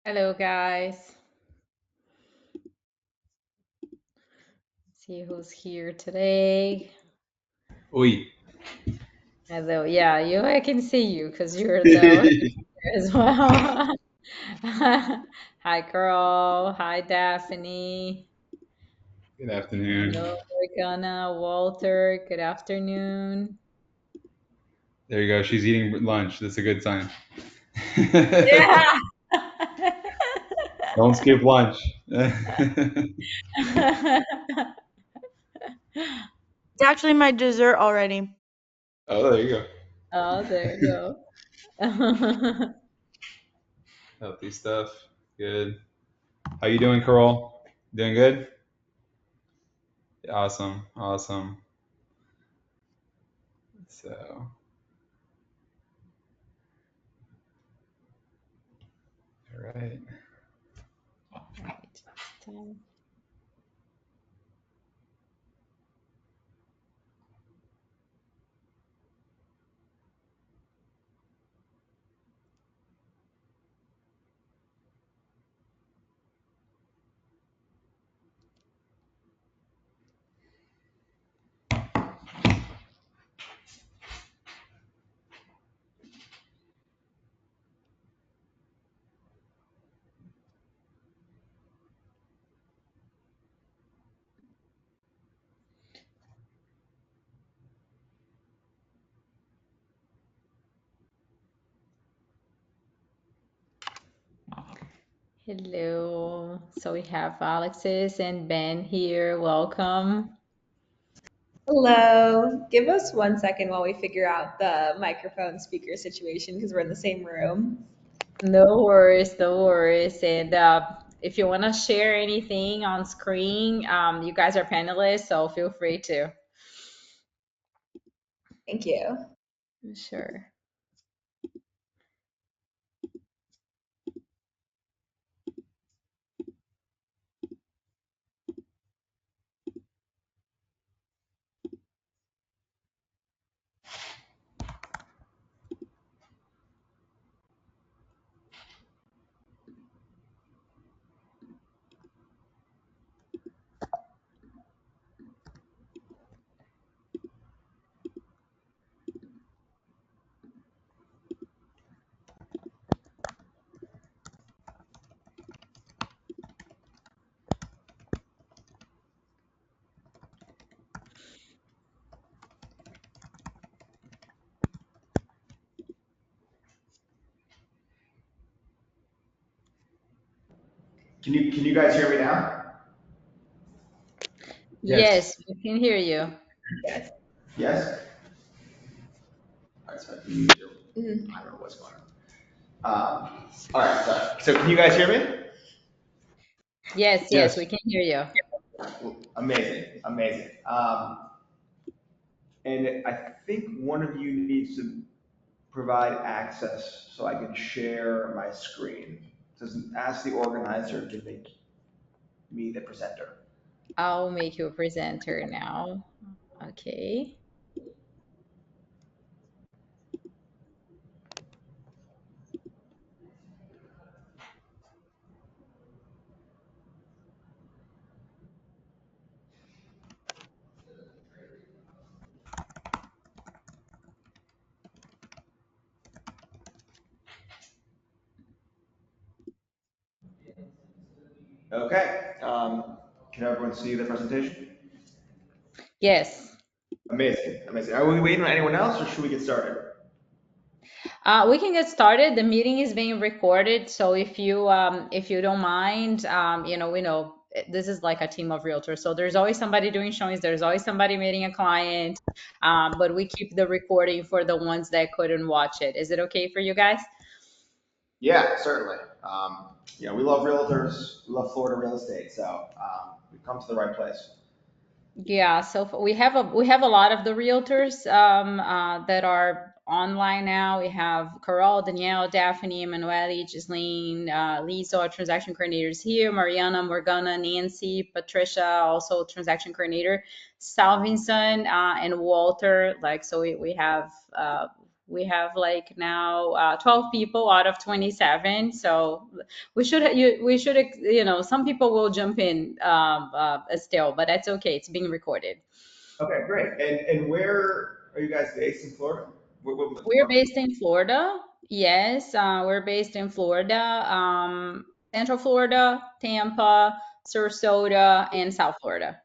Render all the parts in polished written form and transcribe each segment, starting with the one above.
Hello, guys. See who's here today. Oi. Hello. Yeah, you. I can see you because you're the host here as well. Hi, Carl. Hi, Daphne. Good afternoon. Hello, Morgana. Walter. Good afternoon. There you go. She's eating lunch. That's a good sign. Yeah. Don't skip lunch. It's actually my dessert already. Oh, there you go. Oh, there you go. Healthy stuff. Good. How you doing, Carol? Doing good? Awesome. Awesome. So, all right. Right. So, hello. So we have Alexis and Ben here. Welcome. Hello. Give us 1 second while we figure out the microphone speaker situation because we're in the same room. No worries, no worries. And if you want to share anything on screen, you guys are panelists, so feel free to. Thank you. Sure. Can you guys hear me now? Yes. Yes, we can hear you. Yes. Yes. All right, so I can use your, Mhm. I don't know what's going on. All right, so can you guys hear me? Yes, yes, Yes. we can hear you. Amazing, amazing. And I think one of you needs to provide access so I can share my screen. Doesn't ask the organizer to make me the presenter. I'll make you a presenter now. Okay. Okay. Can everyone see the presentation? Yes. Amazing, amazing. Are we waiting on anyone else, or should we get started? We can get started. The meeting is being recorded, so if you don't mind, we know this is like a team of realtors. So there's always somebody doing showings, there's always somebody meeting a client, but we keep the recording for the ones that couldn't watch it. Is it okay for you guys? Yeah, certainly. We love realtors. We love Florida real estate, so we've come to the right place. Yeah, so we have a lot of the realtors that are online now. We have Carol, Danielle, Daphne, Emanuele, Giseline, Lisa, our transaction coordinators here, Mariana, Morgana, Nancy, Patricia, also transaction coordinator, Salvinson, and Walter. Like so, we have We have like now 12 people out of 27. So we should, some people will jump in still, but that's okay. It's being recorded. Okay, great. And where are you guys based in Florida? We're based in Florida. Yes, we're based in Florida, Central Florida, Tampa, Sarasota, and South Florida.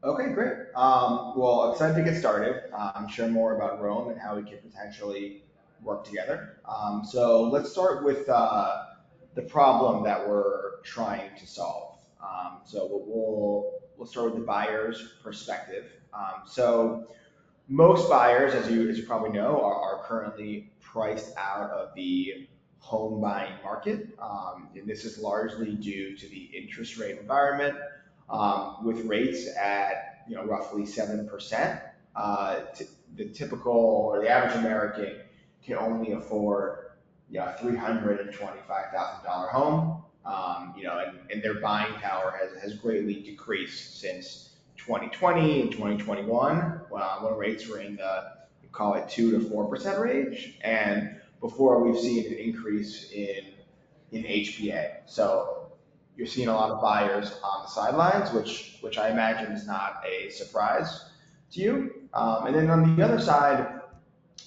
Okay, great. Well, excited to get started. Share more about Rome and how we can potentially work together. So let's start with the problem that we're trying to solve. So we'll start with the buyer's perspective. So most buyers, as you probably know, are currently priced out of the home buying market. And this is largely due to the interest rate environment, with rates at roughly 7%. The typical or the average American can only afford a $325,000 home. And their buying power has greatly decreased since 2020 and 2021, when rates were in the, call it 2 to 4% range, and before we've seen an increase in HPA. So you're seeing a lot of buyers on the sidelines, which I imagine is not a surprise to you. And then on the other side,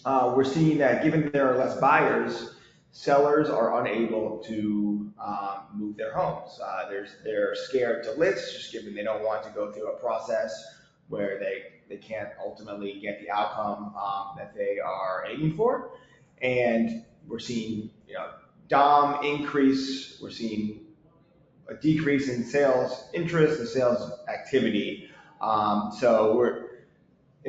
we're seeing that given there are less buyers, sellers are unable to move their homes. They're scared to list, just given they don't want to go through a process where they can't ultimately get the outcome that they are aiming for. And we're seeing DOM increase. We're seeing a decrease in sales interest and sales activity. And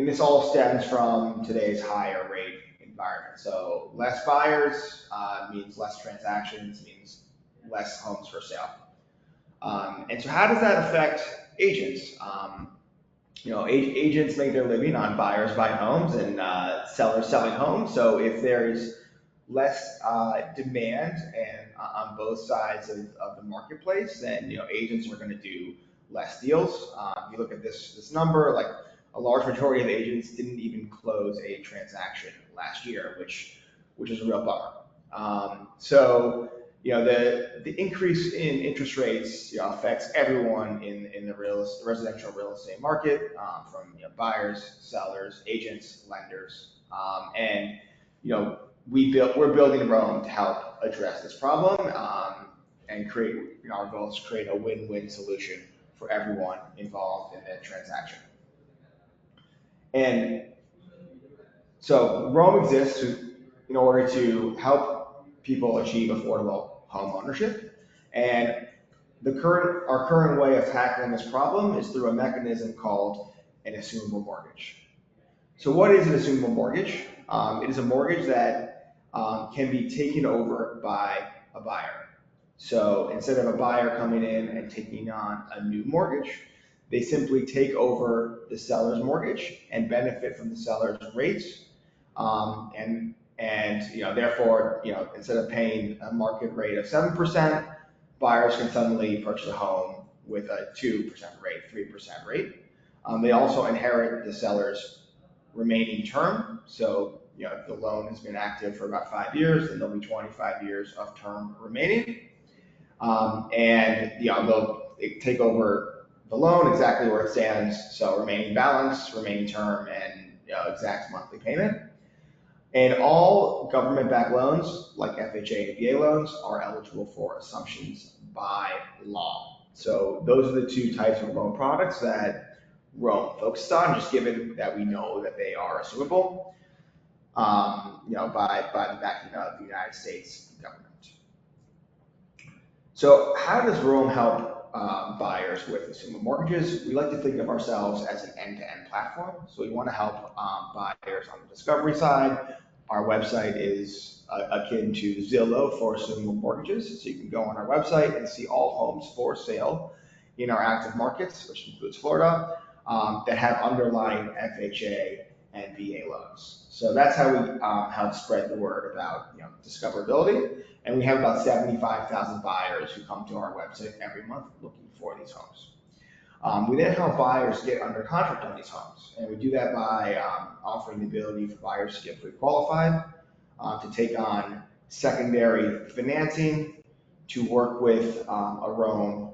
this all stems from today's higher rate environment. So less buyers means less transactions, means less homes for sale. And so how does that affect agents? Agents make their living on buyers buying homes and sellers selling homes. So if there's less demand and on both sides of the marketplace, then agents are going to do less deals. If you look at this number, like a large majority of agents didn't even close a transaction last year, which is a real bummer. The increase in interest rates affects everyone in the residential real estate market, from buyers, sellers, agents, lenders, and we're building Rome to help address this problem, and create our goal is to create a win-win solution for everyone involved in the transaction. And so Rome exists in order to help people achieve affordable home ownership. And our current way of tackling this problem is through a mechanism called an assumable mortgage. So what is an assumable mortgage? It is a mortgage that can be taken over by a buyer. So instead of a buyer coming in and taking on a new mortgage, they simply take over the seller's mortgage and benefit from the seller's rates. Therefore, instead of paying a market rate of 7%, buyers can suddenly purchase a home with a 2% rate, 3% rate. They also inherit the seller's remaining term. So, if the loan has been active for about 5 years, then there'll be 25 years of term remaining. They'll take over the loan exactly where it stands. So remaining balance, remaining term, and exact monthly payment. And all government-backed loans, like FHA and VA loans, are eligible for assumptions by law. So those are the two types of loan products that Rome focuses on, just given that we know that they are assumable, by the backing of the United States government. So how does Rome help buyers with assumable mortgages? We like to think of ourselves as an end-to-end platform. So we want to help buyers on the discovery side. Our website is akin to Zillow for assumable mortgages. So you can go on our website and see all homes for sale in our active markets, which includes Florida, that have underlying FHA and VA loans. So that's how we help spread the word about discoverability. And we have about 75,000 buyers who come to our website every month looking for these homes. We then help buyers get under contract on these homes, and we do that by offering the ability for buyers to get pre-qualified, to take on secondary financing, to work with a Rome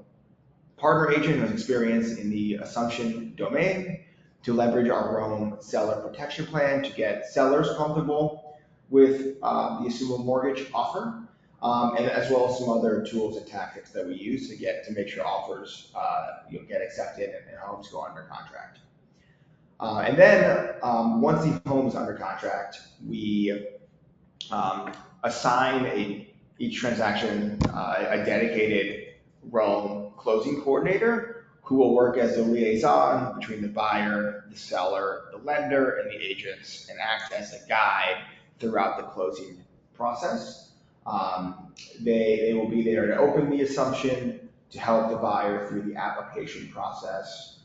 partner agent who has experience in the assumption domain, to leverage our Rome seller protection plan to get sellers comfortable with the assumable mortgage offer, and as well as some other tools and tactics that we use to make sure offers get accepted and homes go under contract. And then once the home is under contract, we assign each transaction a dedicated Rome closing coordinator who will work as a liaison between the buyer, the seller, the lender, and the agents, and act as a guide throughout the closing process. They will be there to open the assumption, to help the buyer through the application process,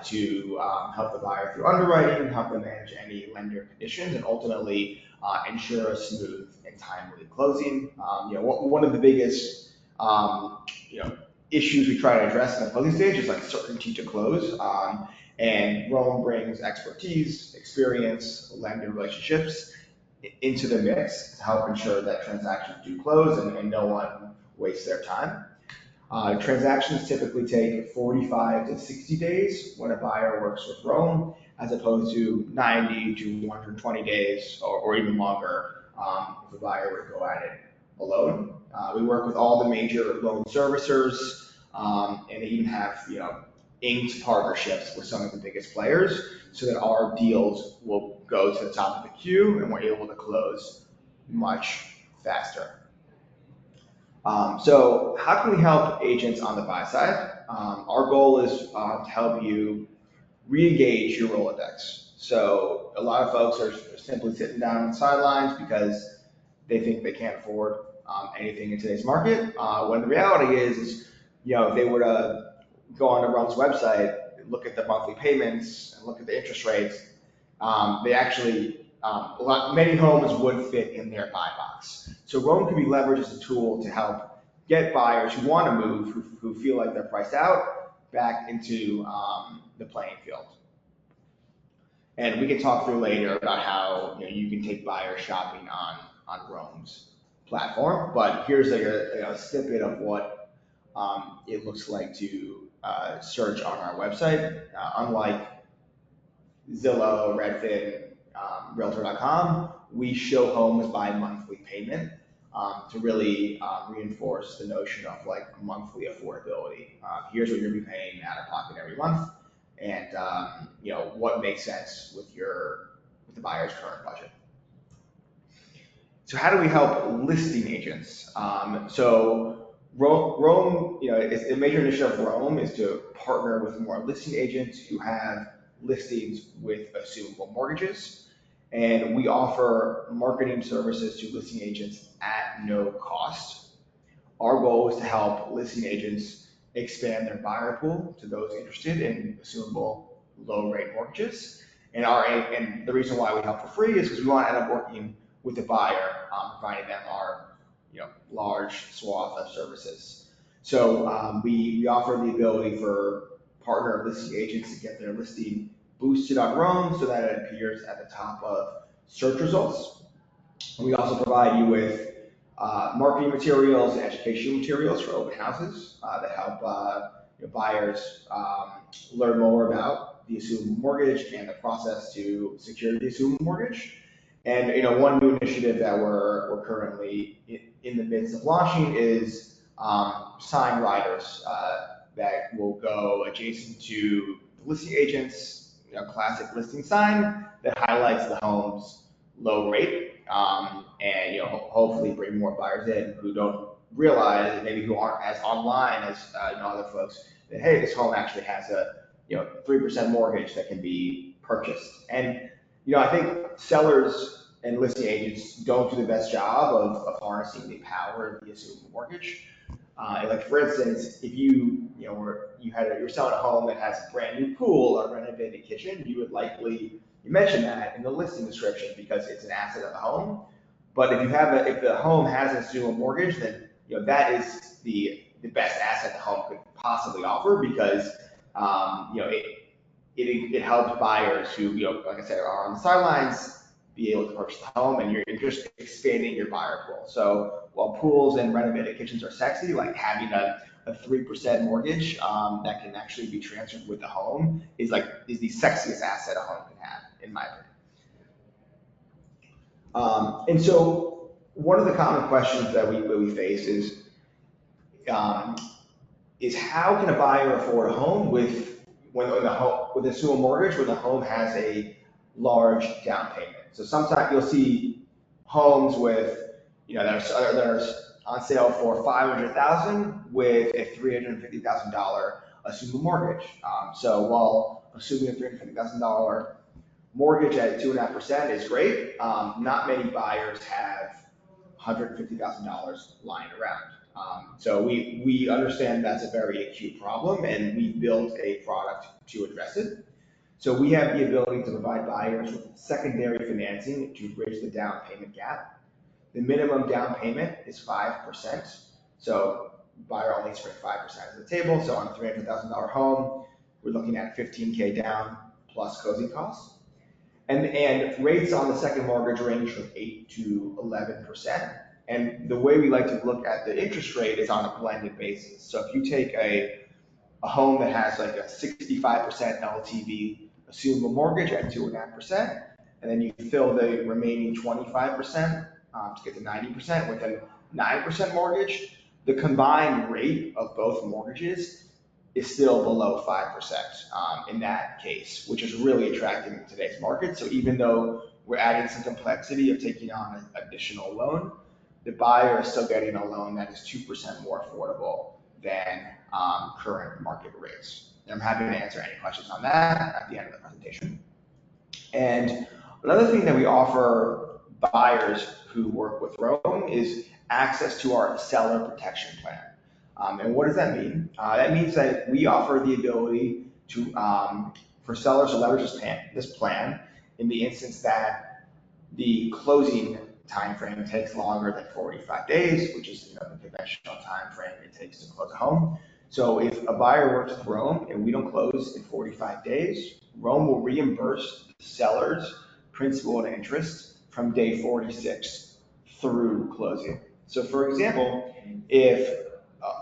to help the buyer through underwriting, help them manage any lender conditions, and ultimately ensure a smooth and timely closing. One of the biggest issues we try to address in the closing stage is like certainty to close. And Rome brings expertise, experience, lender relationships into the mix to help ensure that transactions do close and no one wastes their time. Transactions typically take 45 to 60 days when a buyer works with Rome, as opposed to 90 to 120 days or even longer if a buyer were to go at it alone. We work with all the major loan servicers and even have inked partnerships with some of the biggest players so that our deals will go to the top of the queue and we're able to close much faster. So how can we help agents on the buy side? Our goal is to help you re-engage your Rolodex. So a lot of folks are simply sitting down on the sidelines because they think they can't afford anything in today's market. When the reality is, if they were to go on Rome's website, look at the monthly payments, and look at the interest rates, they actually, many homes would fit in their buy box. So Rome can be leveraged as a tool to help get buyers who want to move, who feel like they're priced out, back into the playing field. And we can talk through later about how you can take buyers shopping on Rome's platform. But here's a snippet of what it looks like to search on our website. Unlike Zillow, Redfin, Realtor.com, we show homes by monthly payment to really reinforce the notion of like monthly affordability. Here's what you're gonna be paying out of pocket every month, and what makes sense with the buyer's current budget. So how do we help listing agents? So Rome, a major initiative of Rome is to partner with more listing agents who have listings with assumable mortgages. And we offer marketing services to listing agents at no cost. Our goal is to help listing agents expand their buyer pool to those interested in assumable low rate mortgages. And the reason why we help for free is because we want to end up working with the buyer, providing them our large swath of services. So we offer the ability for partner listing agents to get their listing boosted on Rome so that it appears at the top of search results. And we also provide you with marketing materials and educational materials for open houses that help buyers learn more about the assumable mortgage and the process to secure the assumable mortgage. And one new initiative that we're currently in the midst of launching is sign riders that will go adjacent to the listing agents, classic listing sign that highlights the home's low rate, and hopefully bring more buyers in who don't realize, maybe who aren't as online as other folks, that hey, this home actually has a 3% mortgage that can be purchased. And I think sellers and listing agents don't do the best job of harnessing the power of the assumable mortgage. Like for instance, if you're selling a home that has a brand new pool or renovated kitchen, you would likely mention that in the listing description because it's an asset of the home. But if the home has an assumable mortgage, then that is the best asset the home could possibly offer, because It helps buyers who, like I said, are on the sidelines be able to purchase the home, and you're just expanding your buyer pool. So while pools and renovated kitchens are sexy, like having a 3% mortgage that can actually be transferred with the home is the sexiest asset a home can have, in my opinion. And so one of the common questions that we face is how can a buyer afford a home with a single mortgage when the home has a large down payment? So sometimes you'll see homes with, that are on sale for $500,000 with a $350,000 assumed mortgage. So while assuming a $350,000 mortgage at 2.5% is great, not many buyers have $150,000 lying around. So we understand that's a very acute problem, and we built a product to address it. So we have the ability to provide buyers with secondary financing to bridge the down payment gap. The minimum down payment is 5%. So buyer only needs to bring 5% to the table. So on a $300,000 home, we're looking at $15K down plus closing costs. And rates on the second mortgage range from 8 to 11%. And the way we like to look at the interest rate is on a blended basis. So if you take a home that has like a 65% LTV assumed mortgage at 2.5%, and then you fill the remaining 25% to get to 90% with a 9% mortgage, the combined rate of both mortgages is still below 5% in that case, which is really attractive in today's market. So even though we're adding some complexity of taking on an additional loan, the buyer is still getting a loan that is 2% more affordable than current market rates. And I'm happy to answer any questions on that at the end of the presentation. And another thing that we offer buyers who work with Rome is access to our seller protection plan. And what does that mean? That means that we offer the ability for sellers to leverage this plan in the instance that the closing time frame takes longer than 45 days, which is the conventional time frame it takes to close a home. So if a buyer works with Rome and we don't close in 45 days, Rome will reimburse the seller's principal and interest from day 46 through closing. So for example, if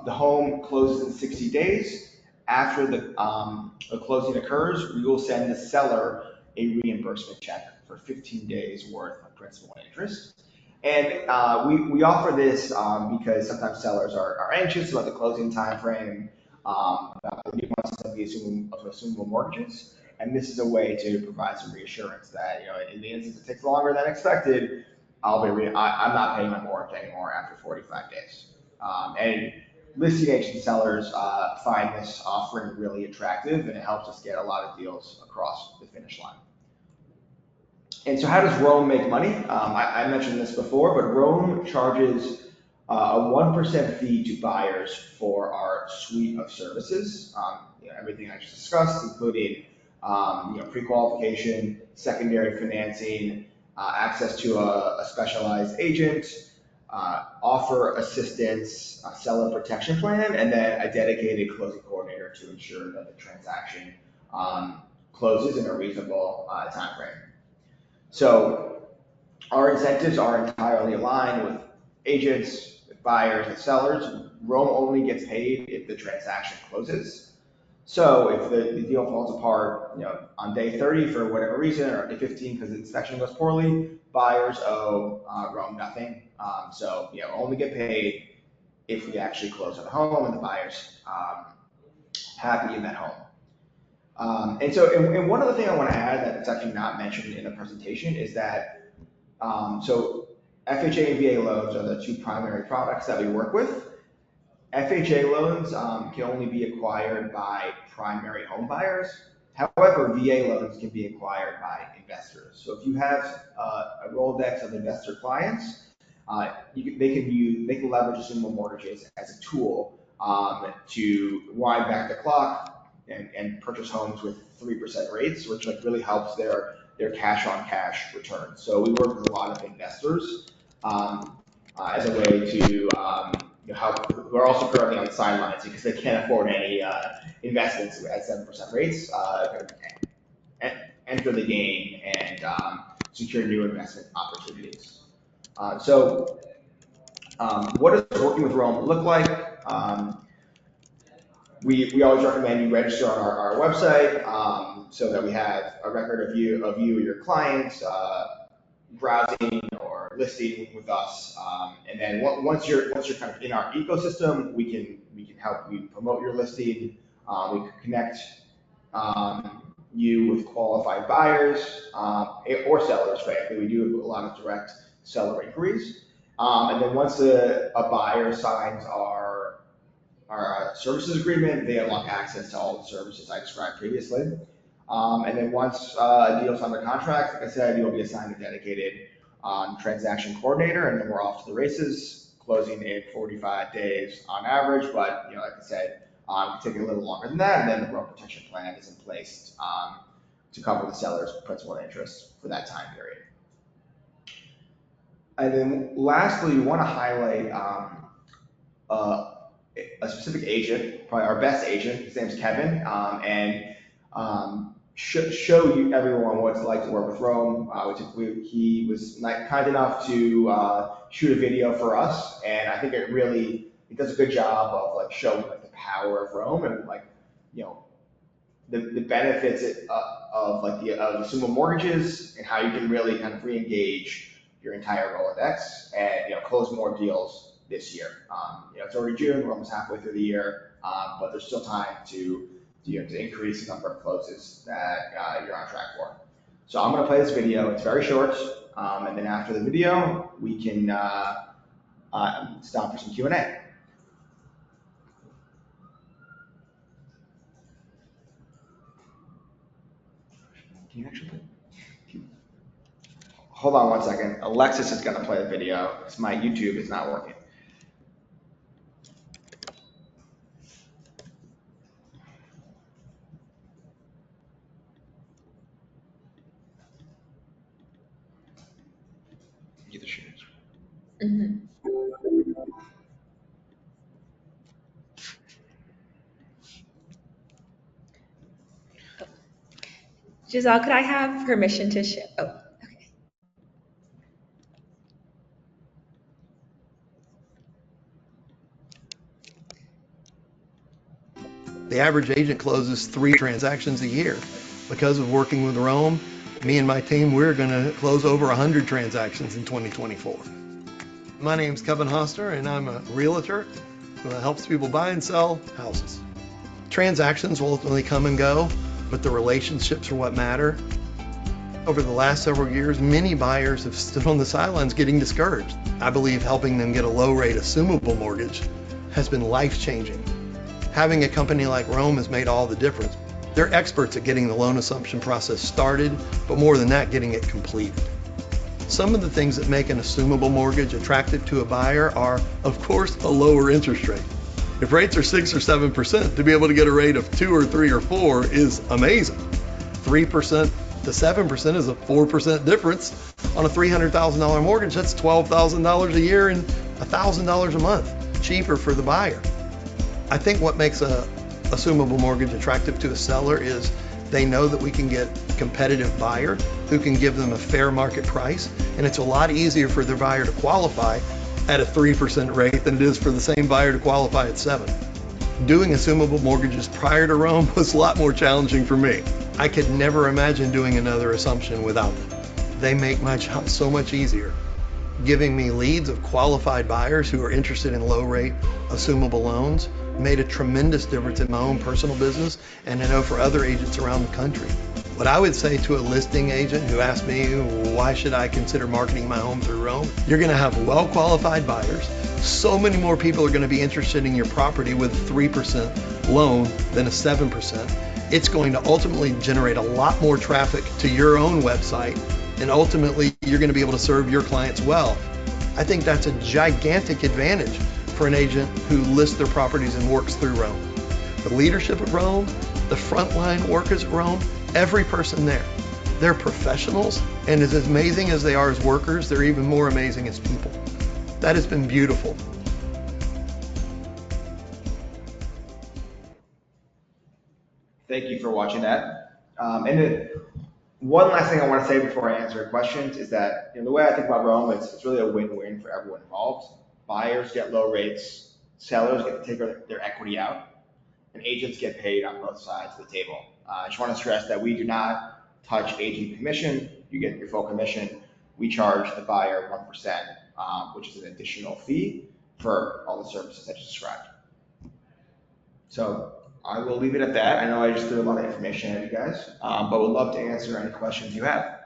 the home closes in 60 days, after the closing occurs, we will send the seller a reimbursement check for 15 days worth of principal and interest. And we offer this because sometimes sellers are anxious about the closing time frame, about the nuances of the assumable mortgages. And this is a way to provide some reassurance that, in the instance it takes longer than expected, I'm not paying my mortgage anymore after 45 days. And listing agent sellers find this offering really attractive, and it helps us get a lot of deals across the finish line. And so how does Rome make money? I mentioned this before, but Rome charges a 1% fee to buyers for our suite of services. Everything I just discussed, including pre-qualification, secondary financing, access to a specialized agent, offer assistance, seller protection plan, and then a dedicated closing coordinator to ensure that the transaction closes in a reasonable time frame. So our incentives are entirely aligned with agents, with buyers, and sellers. Rome only gets paid if the transaction closes. So if the deal falls apart, on day 30 for whatever reason, or day 15 because the inspection goes poorly, buyers owe Rome nothing. So only get paid if we actually close on the home and the buyer's happy in that home. And one other thing I want to add that's actually not mentioned in the presentation is that, so FHA and VA loans are the two primary products that we work with. FHA loans can only be acquired by primary home buyers. However, VA loans can be acquired by investors. So if you have a Rolodex of investor clients, they can leverage assumable mortgages as a tool to wind back the clock and purchase homes with 3% rates, which really helps their cash on cash return. So we work with a lot of investors as a way to help who are also currently on the sidelines because they can't afford any investments at 7% rates, enter the game and secure new investment opportunities. What does working with Rome look like? We always recommend you register on our website so that we have a record of you and your clients browsing or listing with us. And then once you're kind of in our ecosystem, we can help you promote your listing. We can connect you with qualified buyers or sellers, frankly. We do a lot of direct seller inquiries. And then once a buyer signs our services agreement, they unlock access to all the services I described previously. And then once a deal's under contract, like I said, you'll be assigned a dedicated transaction coordinator, and then we're off to the races, closing in 45 days on average. But like I said, it can take a little longer than that, and then the Rome protection plan is in place to cover the seller's principal and interest for that time period. And then lastly, we want to highlight a specific agent, probably our best agent. His name's Kevin, and show you everyone what it's like to work with Rome. He was kind enough to shoot a video for us, and I think it does a good job of like showing like the power of Rome and like the benefits of assumable mortgages and how you can really kind of re-engage your entire Rolodex and close more deals this year. It's already June, we're almost halfway through the year, but there's still time to increase the number of closes that you're on track for. So I'm going to play this video. It's very short, and then after the video, we can stop for some Q&A. Can you actually play? Hold on one second. Alexis is going to play the video because my YouTube is not working. Get the shares. Mm-hmm. Giselle, could I have permission to share? Oh, okay. The average agent closes 3 transactions a year. Because of working with Rome, me and my team, we're going to close over 100 transactions in 2024. My name's Kevin Hoster, and I'm a realtor who helps people buy and sell houses. Transactions will ultimately come and go, but the relationships are what matter. Over the last several years, many buyers have stood on the sidelines getting discouraged. I believe helping them get a low-rate assumable mortgage has been life-changing. Having a company like Rome has made all the difference. They're experts at getting the loan assumption process started, but more than that, getting it completed. Some of the things that make an assumable mortgage attractive to a buyer are, of course, a lower interest rate. If rates are 6 or 7%, to be able to get a rate of 2 or 3 or 4 is amazing. 3% to 7% is a 4% difference on a $300,000 mortgage. That's $12,000 a year and $1,000 a month cheaper for the buyer. I think what makes a assumable mortgage attractive to a seller is they know that we can get a competitive buyer who can give them a fair market price, and it's a lot easier for their buyer to qualify at a 3% rate than it is for the same buyer to qualify at 7%. Doing assumable mortgages prior to Rome was a lot more challenging for me. I could never imagine doing another assumption without them. They make my job so much easier. Giving me leads of qualified buyers who are interested in low-rate assumable loans made a tremendous difference in my own personal business, and I know for other agents around the country. What I would say to a listing agent who asks me, why should I consider marketing my home through Rome? You're going to have well-qualified buyers. So many more people are going to be interested in your property with a 3% loan than a 7%. It's going to ultimately generate a lot more traffic to your own website, and ultimately you're going to be able to serve your clients well. I think that's a gigantic advantage for an agent who lists their properties and works through Rome. The leadership at Rome, the frontline workers at Rome, every person there, they're professionals, and as amazing as they are as workers, they're even more amazing as people. That has been beautiful. thank you for watching that. And then one last thing I want to say before I answer your questions is that the way I think about Rome, it's really a win-win for everyone involved. Buyers get low rates, sellers get to take their equity out, and agents get paid on both sides of the table. I just want to stress that we do not touch agent commission. You get your full commission. We charge the buyer 1%, which is an additional fee for all the services I just described. So I will leave it at that. I know I just threw a lot of information at you guys, but would love to answer any questions you have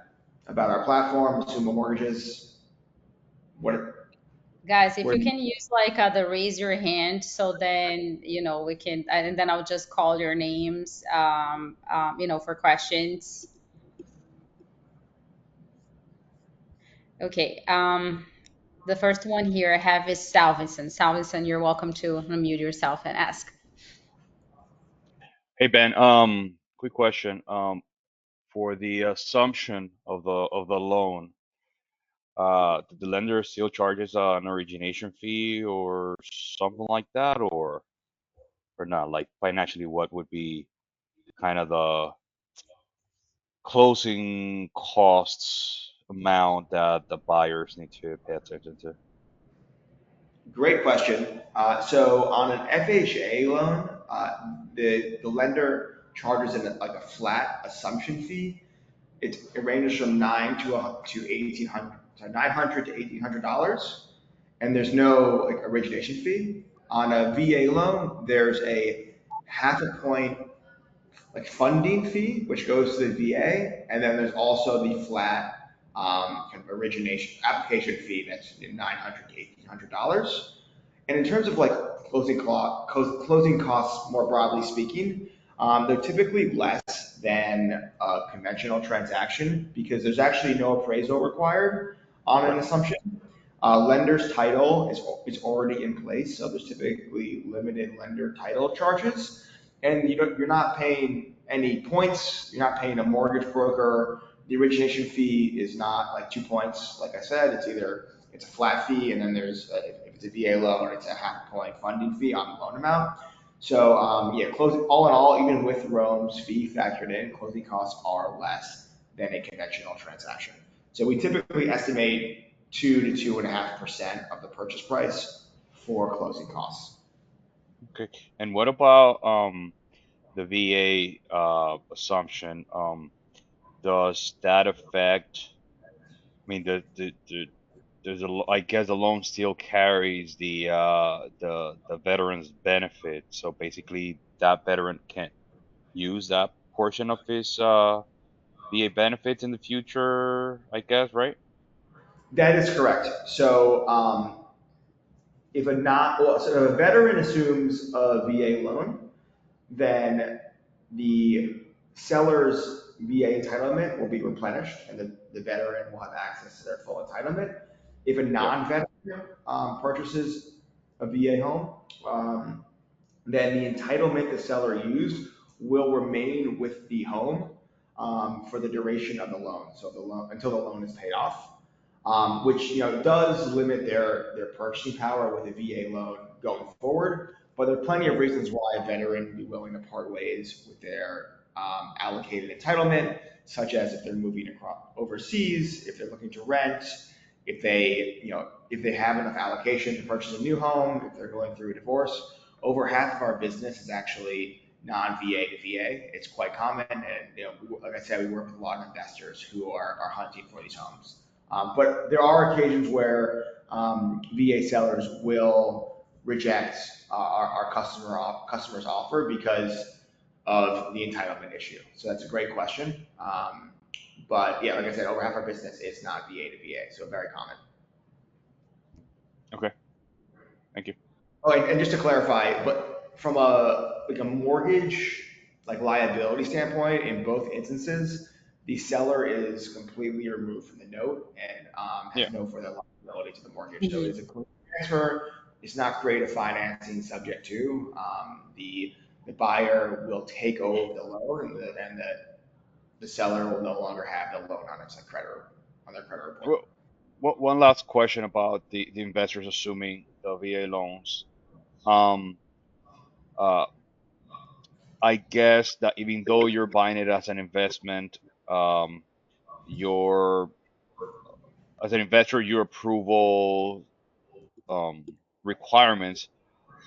about our platform, Sumo Mortgages. What? Guys, if Where, you can use like the raise your hand, so then we can, and then I'll just call your names, for questions. Okay. The first one here I have is Salvinson. Salvinson, you're welcome to unmute yourself and ask. Hey Ben, quick question. For the assumption of the loan, the lender still charges an origination fee or something like that, or not? Like financially, what would be kind of the closing costs amount that the buyers need to pay attention to? Great question. So on an FHA loan, the lender charges like a flat assumption fee. It ranges from to 1,800, sorry, $900 to $1,800, and there's no like origination fee. On a VA loan, there's a half a point like funding fee, which goes to the VA, and then there's also the flat kind of origination application fee that's $900 to $1,800. And in terms of like closing costs, more broadly speaking, they're typically less than a conventional transaction because there's actually no appraisal required on an assumption. Lender's title is already in place, so there's typically limited lender title charges, and you're not paying any points. You're not paying a mortgage broker. The origination fee is not like 2 points. Like I said, it's a flat fee, and then if it's a VA loan, it's a half point funding fee on the loan amount. So yeah, closing all in all, even with Rome's fee factored in, closing costs are less than a conventional transaction. So we typically estimate 2 to 2.5% of the purchase price for closing costs. Okay. And what about the VA assumption? Does that affect? I mean, I guess the loan still carries the veteran's benefit. So basically, that veteran can't use that portion of his VA benefits in the future, I guess, right? That is correct. So if a veteran assumes a VA loan, then the seller's VA entitlement will be replenished and the veteran will have access to their full entitlement. If a Yep. non-veteran purchases a VA home, then the entitlement the seller used will remain with the home for the duration of the loan. So until the loan is paid off, which does limit their purchasing power with a VA loan going forward. But there are plenty of reasons why a veteran would be willing to part ways with their allocated entitlement, such as if they're moving across overseas, if they're looking to rent, if they have enough allocation to purchase a new home, if they're going through a divorce. Over half of our business is actually non-VA to VA. It's quite common, and like I said, we work with a lot of investors who are hunting for these homes. But there are occasions where VA sellers will reject our customer's offer because of the entitlement issue. So that's a great question. But yeah, like I said, over half our business is not VA to VA, so very common. Okay. Thank you. Oh, and just to clarify, but from a mortgage liability standpoint, in both instances, the seller is completely removed from the note and Yeah. has no further liability to the mortgage. So Mhm. it's a clean transfer. It's not creative financing subject to. The buyer will take over the loan, and the seller will no longer have the loan on their credit report. One last question about the investors assuming the VA loans. Um, uh, I guess that even though you're buying it as an investment, your as an investor, your approval requirements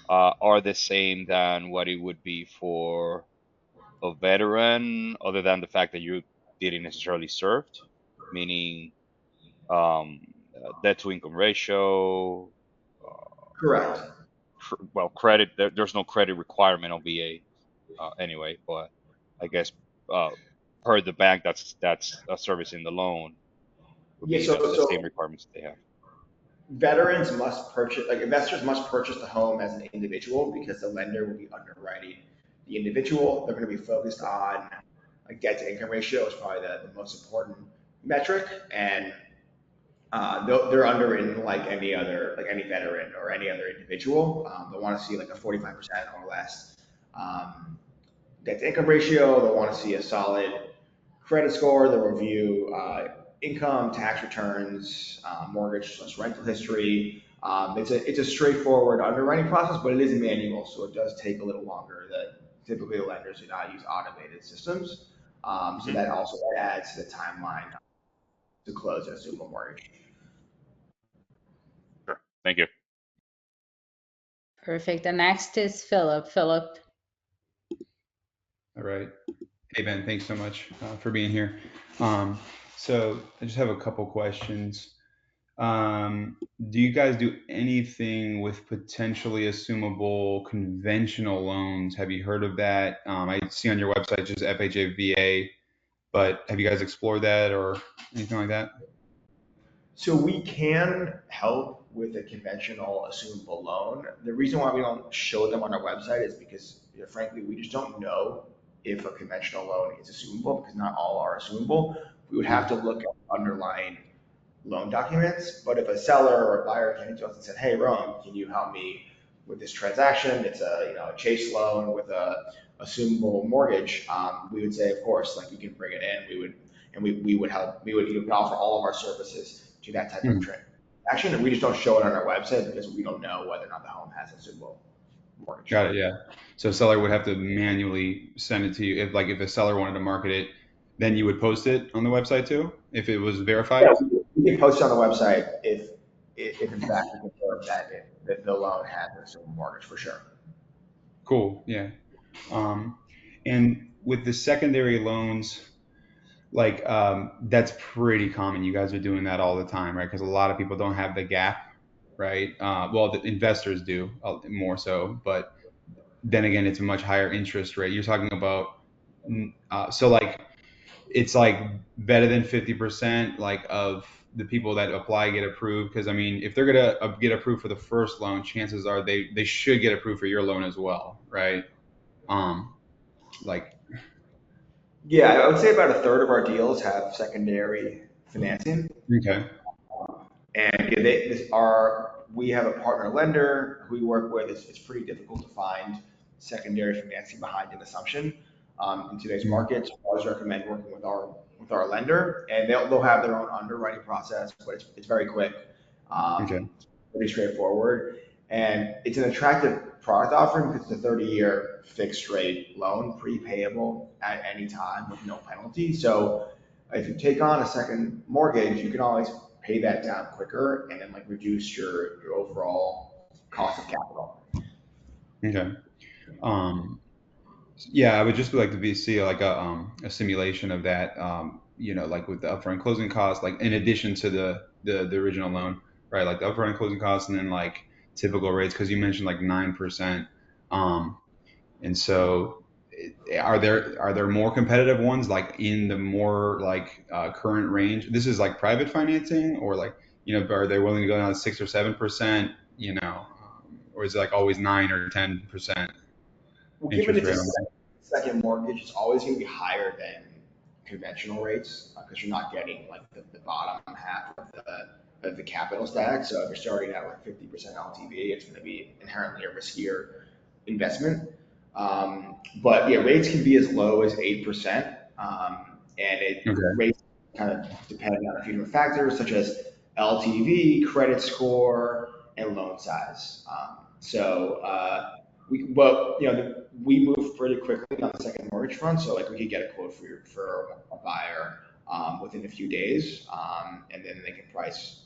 are the same than what it would be for a veteran, other than the fact that you didn't necessarily served, meaning um, debt to income ratio, Correct. well, credit. There's no credit requirement on VA anyway, but I guess uh, per the bank that's servicing the loan would Yeah, be so the same requirements they have. veterans must purchase, like investors must purchase the home as an individual because the lender will be underwriting the individual. They're going to be focused on like debt to income ratio is probably the most important metric, and they're underwritten like any other, like any veteran or any other individual. They want to see like a 45% or less debt to income ratio. They want to see a solid credit score. They'll review income, tax returns, mortgage plus rental history. It's a straightforward underwriting process, but it is manual, so it does take a little longer. That typically the lenders do not use automated systems, so that also adds to the timeline to close a single mortgage. Sure. Thank you. Perfect. The next is Philip. Philip. All right. Hey, Ben, thanks so much for being here. So I just have a couple questions. Do you guys do anything with potentially assumable conventional loans? Have you heard of that? I see on your website just FHA VA, but have you guys explored that or anything like that? So we can help with a conventional assumable loan. The reason why we don't show them on our website is because, frankly, we just don't know if a conventional loan is assumable because not all are assumable. We would have to look at underlying loan documents. But if a seller or a buyer came to us and said, "Hey, Ron, can you help me with this transaction? It's a Chase loan with a assumable mortgage," we would say, of course, like you can bring it in. We would help. We would offer all of our services to that type of transaction, and we just don't show it on our website because we don't know whether or not the home has a suitable mortgage. Got it. Yeah. So a seller would have to manually send it to you. If a seller wanted to market it, then you would post it on the website too, if it was verified. Yeah, we can post it on the website if in fact we confirm that the loan has a suitable mortgage for sure. Cool. Yeah. And with the secondary loans, like that's pretty common. You guys are doing that all the time, right? Because a lot of people don't have the gap, right? Well, the investors do more so, but then again, it's a much higher interest rate. You're talking about, so like it's like better than 50% like of the people that apply get approved. Because I mean, if they're gonna get approved for the first loan, chances are they should get approved for your loan as well, right? Like Yeah, I would say about a third of our deals have secondary financing. okay. And we have a partner lender who we work with. It's pretty difficult to find secondary financing behind an assumption in today's market. So I always recommend working with our lender, and they'll have their own underwriting process, but it's very quick, Okay. pretty straightforward, and it's an attractive product offering because it's a 30-year fixed rate loan, prepayable at any time with no penalty. So if you take on a second mortgage, you can always pay that down quicker and then like reduce your overall cost of capital. Okay. Yeah, I would just like to see like a simulation of that, like with the upfront and closing costs, like in addition to the original loan, right? Like the upfront and closing costs, and then like typical rates, because you mentioned like 9%. And so are there more competitive ones like in the more like current range? This is like private financing, or like, are they willing to go down to 6 or 7%, or is it like always 9 or 10% Well, given interest it's rate on a second mortgage, it's always going to be higher than conventional rates because you're not getting like the bottom half of the capital stack. So if you're starting out with 50% LTV, it's going to be inherently a riskier investment. But yeah, rates can be as low as 8%, rates kind of depend on a few different factors such as LTV, credit score, and loan size. we move pretty quickly on the second mortgage front. So like we could get a quote for a buyer within a few days, and then they can price.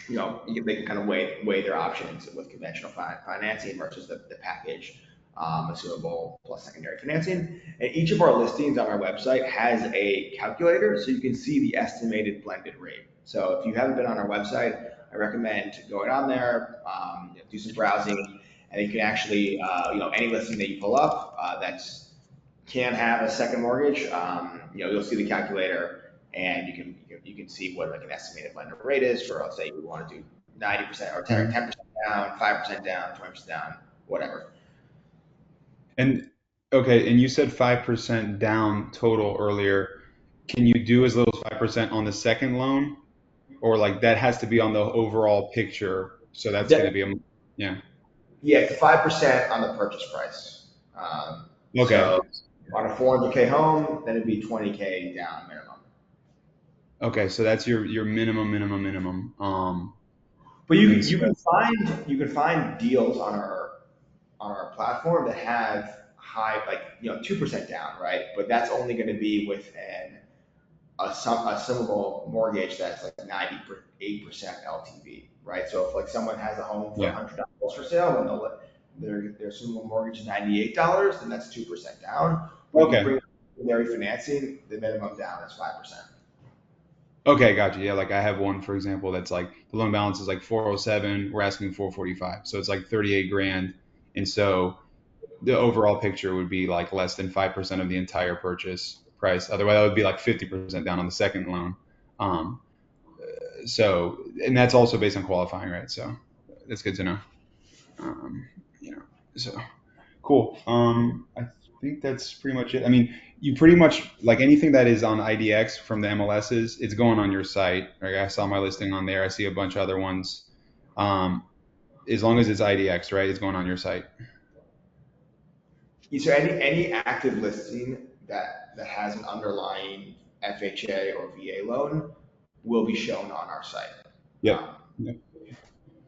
They can kind of weigh their options with conventional financing versus the package, assumable plus secondary financing. And each of our listings on our website has a calculator, so you can see the estimated blended rate. So if you haven't been on our website, I recommend going on there, do some browsing, and you can actually, any listing that you pull up that's can have a second mortgage, you'll see the calculator, and you can see what like an estimated blended rate is for, let's say you want to do 90% or 10% down, 5% down, 20% down, whatever. And okay, and you said 5% down total earlier. Can you do as little as 5% on the second loan, or like that has to be on the overall picture? So that's going to be yeah. Yeah, it's 5% on the purchase price. Okay. So on a 400K home, then it'd be 20K down minimum. Okay, so that's your minimum. But you can find deals on our platform that have high, like 2% down, right? But that's only going to be with a summable mortgage that's like 98% LTV, right? So if like someone has a home for $100 for sale and their summable mortgage is $98, then that's 2% down. When you bring secondary financing, the minimum down is 5%. Okay, gotcha. Yeah, like I have one, for example, that's like the loan balance is like 407. We're asking 445, so it's like 38 grand, and so the overall picture would be like less than 5% of the entire purchase price. Otherwise, that would be like 50% down on the second loan. So, and that's also based on qualifying, right? So that's good to know. So cool. I think that's pretty much it. I mean, you pretty much like anything that is on IDX from the MLSs, it's going on your site. Right? I saw my listing on there. I see a bunch of other ones. As long as it's IDX, right? It's going on your site. So any active listing that has an underlying FHA or VA loan will be shown on our site. Yep.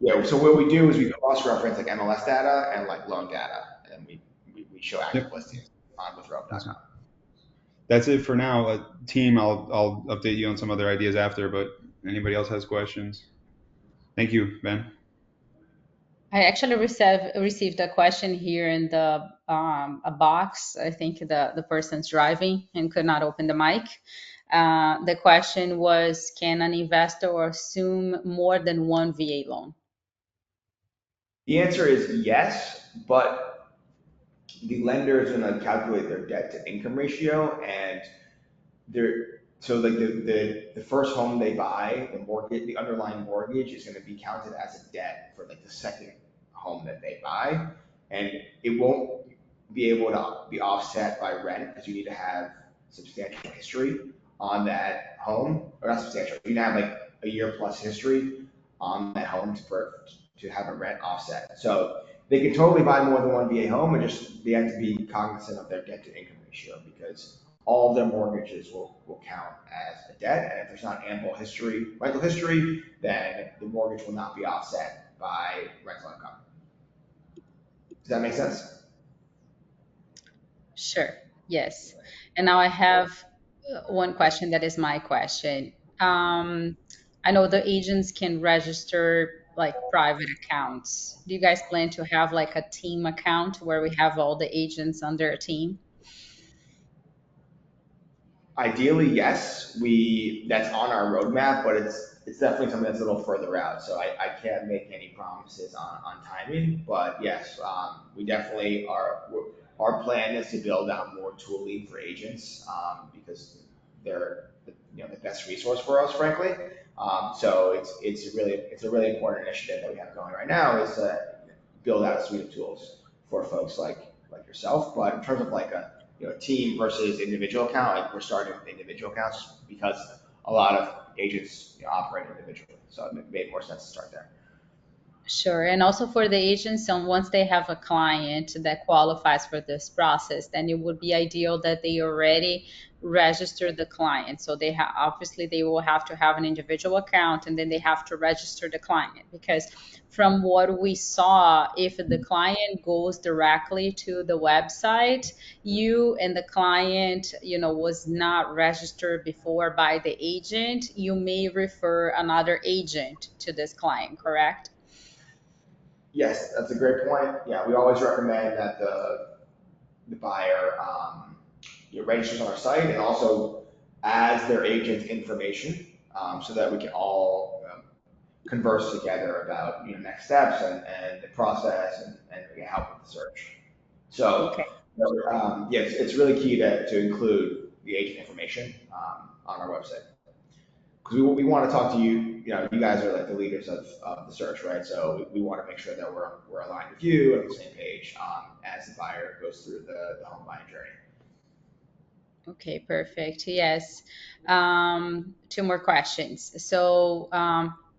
Yeah. So what we do is we cross-reference like MLS data and like loan data, and we show active listings on withrome.com. That's it for now. Team, I'll update you on some other ideas after, but anybody else has questions? Thank you, Ben. I actually received a question here in the a box. I think the person's driving and could not open the mic. The question was, can an investor assume more than one VA loan? The answer is yes, but the lender is going to calculate their debt to income ratio, and so like the first home they buy, the underlying mortgage is going to be counted as a debt for like the second home that they buy, and it won't be able to be offset by rent because you need to have substantial history on that home, or not substantial. You need to have like a year plus history on that home to have a rent offset. So they can totally buy more than one VA home, and just they have to be cognizant of their debt to income ratio, because all of their mortgages will count as a debt, and if there's not ample rental history, then the mortgage will not be offset by rental income. Does that make sense? Sure. Yes. And now I have one question that is my question. I know the agents can register like private accounts. Do you guys plan to have like a team account where we have all the agents under a team? Ideally, yes. That's on our roadmap, but it's definitely something that's a little further out. So I can't make any promises on timing. But yes, we definitely are. Our plan is to build out more tooling for agents, because they're the best resource for us, frankly. So it's a really important initiative that we have going right now, is to build out a suite of tools for folks like yourself. But in terms of like a team versus individual account, like we're starting with individual accounts because a lot of agents operate individually. So it made more sense to start there. Sure. And also for the agents, once they have a client that qualifies for this process, then it would be ideal that they already register the client. So they have, obviously they will have to have an individual account, and then they have to register the client, because from what we saw, if the client goes directly to the website, you and the client, was not registered before by the agent, you may refer another agent to this client, correct? Yes, that's a great point. Yeah, we always recommend that the buyer registers on our site and also adds their agent's information so that we can all converse together about next steps and the process and help with the search. So Okay. yeah, it's really key to include the agent information on our website because we want to talk to you. You guys are like the leaders of the search, right? So we want to make sure that we're aligned with you and on the same page as the buyer goes through the home buying journey. Okay, perfect. Yes. Two more questions. So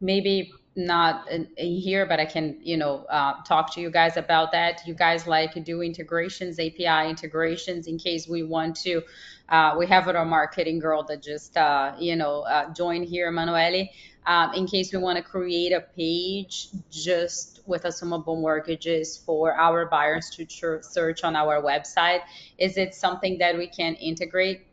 maybe not in here, but I can, talk to you guys about that. You guys like do integrations, API integrations, in case we want to. We have our marketing girl that just, joined here, Emanuele. In case we want to create a page just with assumable mortgages for our buyers to search on our website, is it something that we can integrate?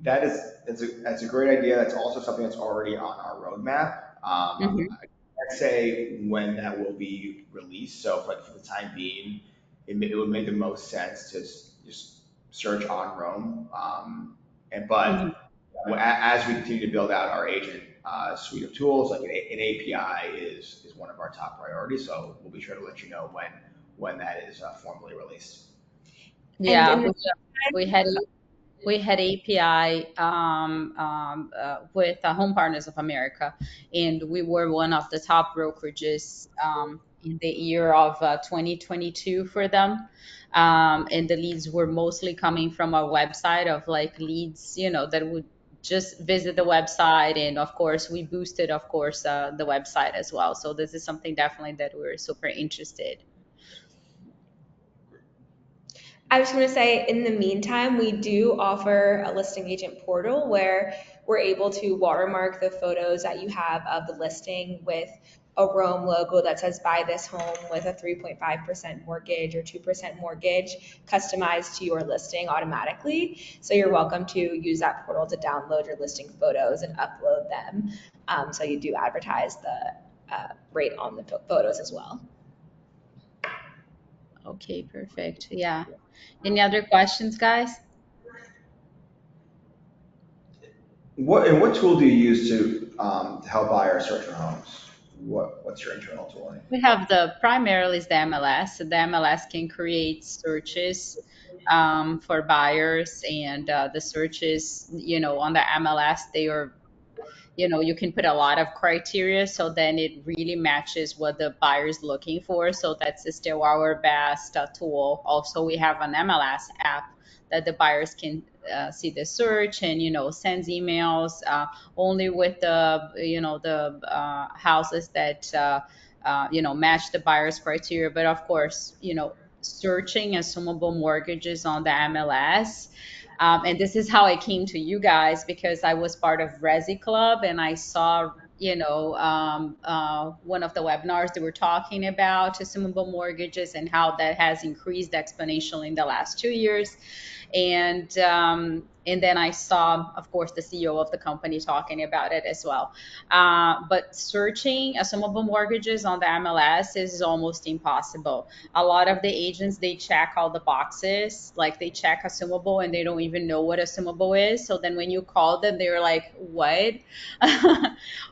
That's a great idea. That's also something that's already on our roadmap. Hmm. I can't say when that will be released. So, but for the time being, it would make the most sense to just search on Rome. Hmm. But as we continue to build out our agent suite of tools, like an API is one of our top priorities. So we'll be sure to let you know when that is formally released. And in Yeah, the we had API with Home Partners of America, and we were one of the top brokerages in the year of 2022 for them. And the leads were mostly coming from our website, of like leads, that would just visit the website. And of course, we boosted, of course, the website as well. So this is something definitely that we're super interested. I was going to say, in the meantime, we do offer a listing agent portal where we're able to watermark the photos that you have of the listing with a Rome logo that says buy this home with a 3.5% mortgage or 2% mortgage customized to your listing automatically. So you're welcome to use that portal to download your listing photos and upload them. So you do advertise the rate on the photos as well. Okay, perfect. Yeah. Any other questions, guys? What tool do you use to help buyers search for homes? What's your internal tooling? We have primarily is the MLS. The MLS can create searches for buyers, and the searches, on the MLS, they are, you can put a lot of criteria, so then it really matches what the buyer is looking for. So that's still our best tool. Also, we have an MLS app that the buyers can see the search, and sends emails only with the houses that match the buyer's criteria. But of course, searching assumable mortgages on the MLS. And this is how I came to you guys, because I was part of Resi Club, and I saw, one of the webinars they were talking about assumable mortgages and how that has increased exponentially in the last 2 years. And then I saw, of course, the CEO of the company talking about it as well. But searching assumable mortgages on the MLS is almost impossible. A lot of the agents, they check all the boxes, like they check assumable and they don't even know what assumable is. So then when you call them, they're like, what?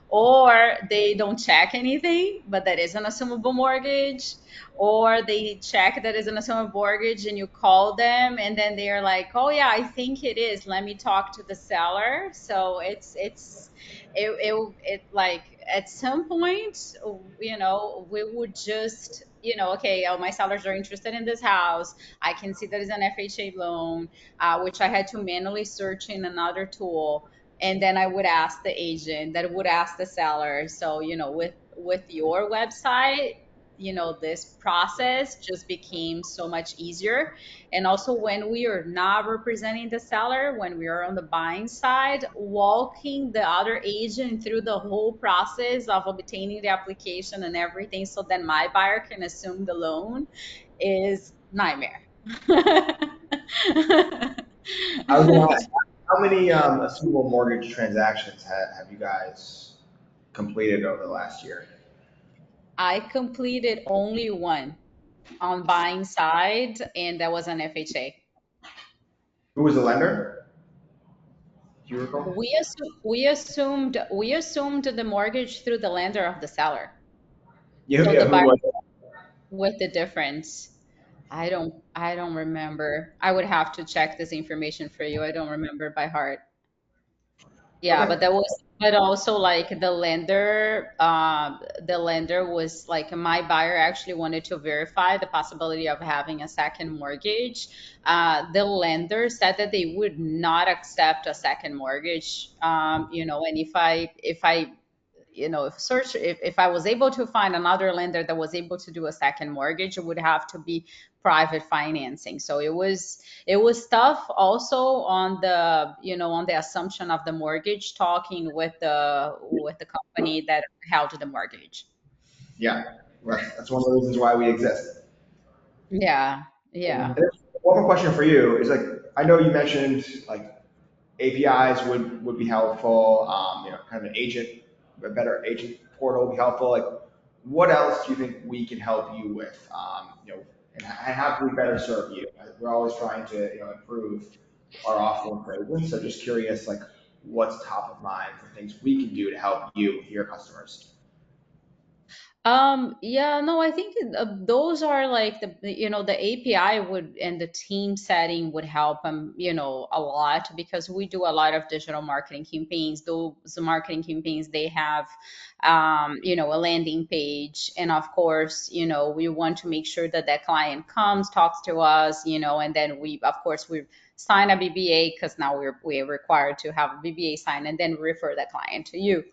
Or they don't check anything, but that is an assumable mortgage. Or they check that is an assumable mortgage and you call them and then they're like, oh yeah, I think it is, let me talk to the seller. So it like at some point, we would just, okay, oh, my sellers are interested in this house, I can see that is an FHA loan, which I had to manually search in another tool, and then I would ask the agent that would ask the seller. So with your website, this process just became so much easier. And also, when we are not representing the seller, when we are on the buying side, walking the other agent through the whole process of obtaining the application and everything, so then my buyer can assume the loan, is nightmare. I was gonna ask, how many assumable mortgage transactions have you guys completed over the last year? I completed only one on buying side, and that was an FHA. Who was the lender? Do you recall? We assumed the mortgage through the lender of the seller. Yeah, So yeah, the who buyer was it? with the difference. I don't remember. I would have to check this information for you. I don't remember by heart. Yeah, Okay. but that was, but also like the lender was like, my buyer actually wanted to verify the possibility of having a second mortgage. The lender said that they would not accept a second mortgage. And if I was able to find another lender that was able to do a second mortgage, it would have to be private financing. So it was tough also on the assumption of the mortgage, talking with the company that held the mortgage. Yeah, well, that's one of the reasons why we exist. Yeah, And yeah. there's one more question for you is like, I know you mentioned like APIs would be helpful, kind of an agent, a better agent portal would be helpful. Like, what else do you think we can help you with? And how can we better serve you? We're always trying to, improve our offering for agents. So just curious, like, what's top of mind for things we can do to help you, your customers? Yeah, no, I think those are like the API would, and the team setting would help them, a lot, because we do a lot of digital marketing campaigns. Those marketing campaigns, they have, a landing page. And of course, we want to make sure that client comes, talks to us, and then we sign a BBA, because now we're required to have a BBA signed, and then refer that client to you.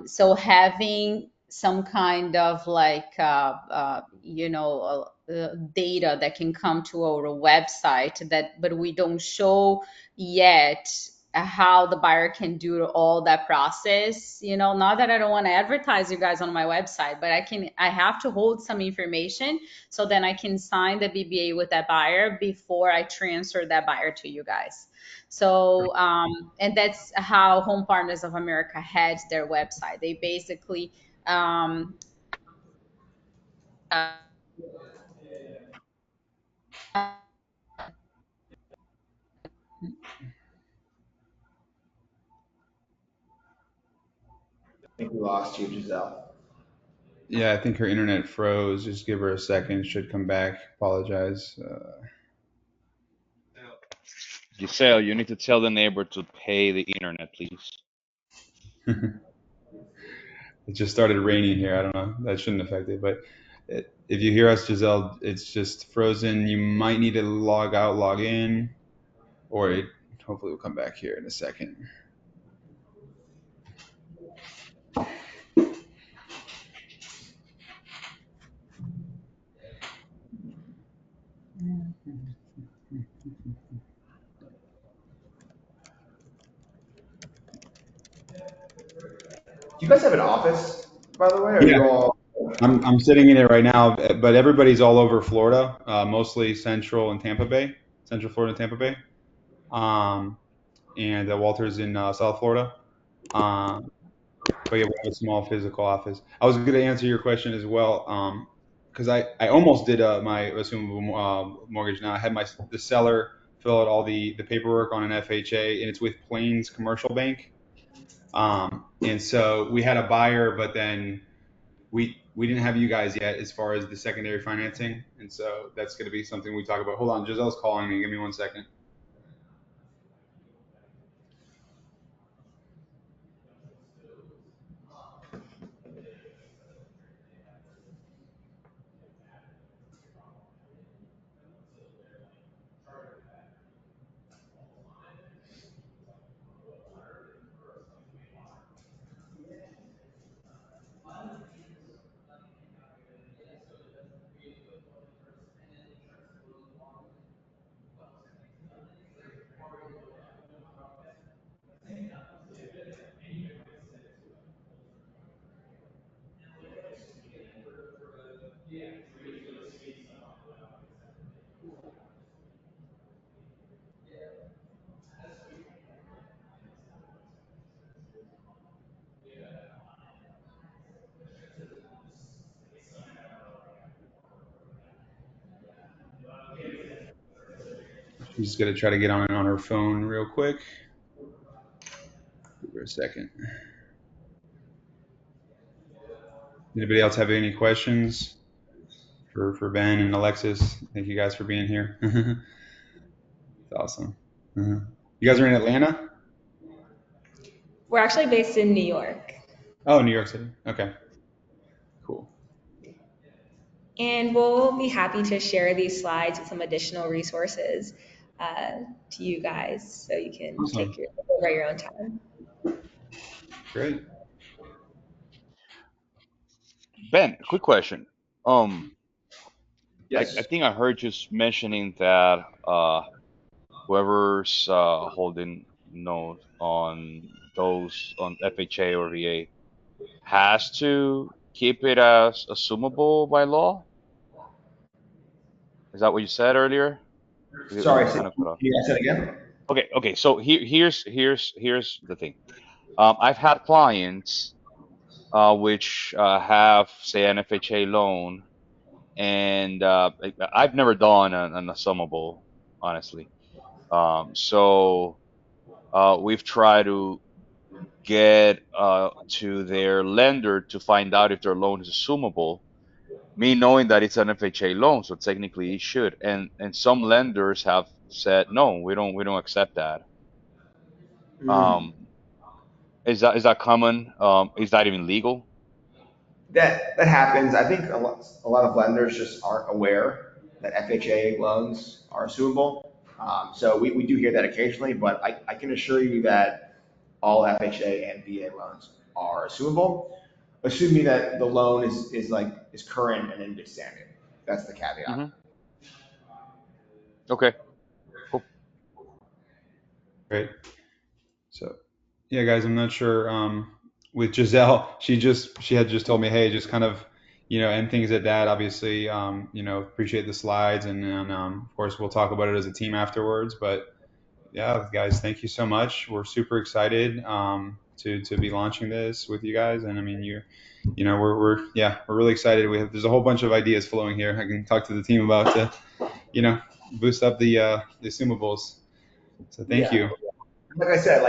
So having some kind of like data that can come to our website, but we don't show yet how the buyer can do all that process. Not that I don't want to advertise you guys on my website, but I have to hold some information, so then I can sign the BBA with that buyer before I transfer that buyer to you guys. So, and that's how Home Partners of America had their website. They basically, uh, I think we lost you, Giselle. Yeah, I think her internet froze. Just give her a second. Should come back. Apologize. Giselle, you need to tell the neighbor to pay the internet, please. It just started raining here. I don't know. That shouldn't affect it. But if you hear us, Giselle, it's just frozen. You might need to log out, log in, or it hopefully will come back here in a second. Do you guys have an office, by the way? Or are Yeah, you all? I'm sitting in it right now, but everybody's all over Florida, mostly Central and Tampa Bay, Central Florida and Tampa Bay. Um, and Walter's in South Florida. Um, but yeah, we have a small physical office. I was going to answer your question as well, because I almost did my assumable mortgage. Now I had the seller fill out all the paperwork on an FHA, and it's with Plains Commercial Bank. And so we had a buyer, but then we didn't have you guys yet as far as the secondary financing, and so that's going to be something we talk about. Hold on, Giselle's calling me. Give me one second. just gonna try to get on her phone real quick. Give her a second. Anybody else have any questions for Ben and Alexis? Thank you guys for being here. It's awesome. You guys are in Atlanta? We're actually based in New York. Oh, New York City. Okay. Cool. And we'll be happy to share these slides with some additional resources to you guys so you can Awesome. take over your own time. Great. Ben, quick question. Yes. I think I heard you mentioning that whoever's holding note on those on FHA or VA has to keep it as assumable by law. Is that what you said earlier? Sorry, Kind of cut off. can you ask that again? Okay. So here's the thing. I've had clients which have, say, an FHA loan, and I've never done an assumable, honestly. So we've tried to get to their lender to find out if their loan is assumable. Me knowing that it's an FHA loan, so technically it should. And some lenders have said no, we don't accept that. Mm. Is that common? Is that even legal? That happens. I think a lot of lenders just aren't aware that FHA loans are assumable. So we do hear that occasionally, but I can assure you that all FHA and VA loans are assumable, assuming that the loan is current and in good standing. That's the caveat. Okay. Cool. Great. So, yeah, guys, I'm not sure. With Giselle, she had just told me, hey, just kind of, end things at that. Obviously, appreciate the slides, and of course we'll talk about it as a team afterwards. But yeah, guys, thank you so much. We're super excited to be launching this with you guys, and I mean, we're really excited. There's a whole bunch of ideas flowing here. I can talk to the team about to boost up the assumables. So thank you. Like I said,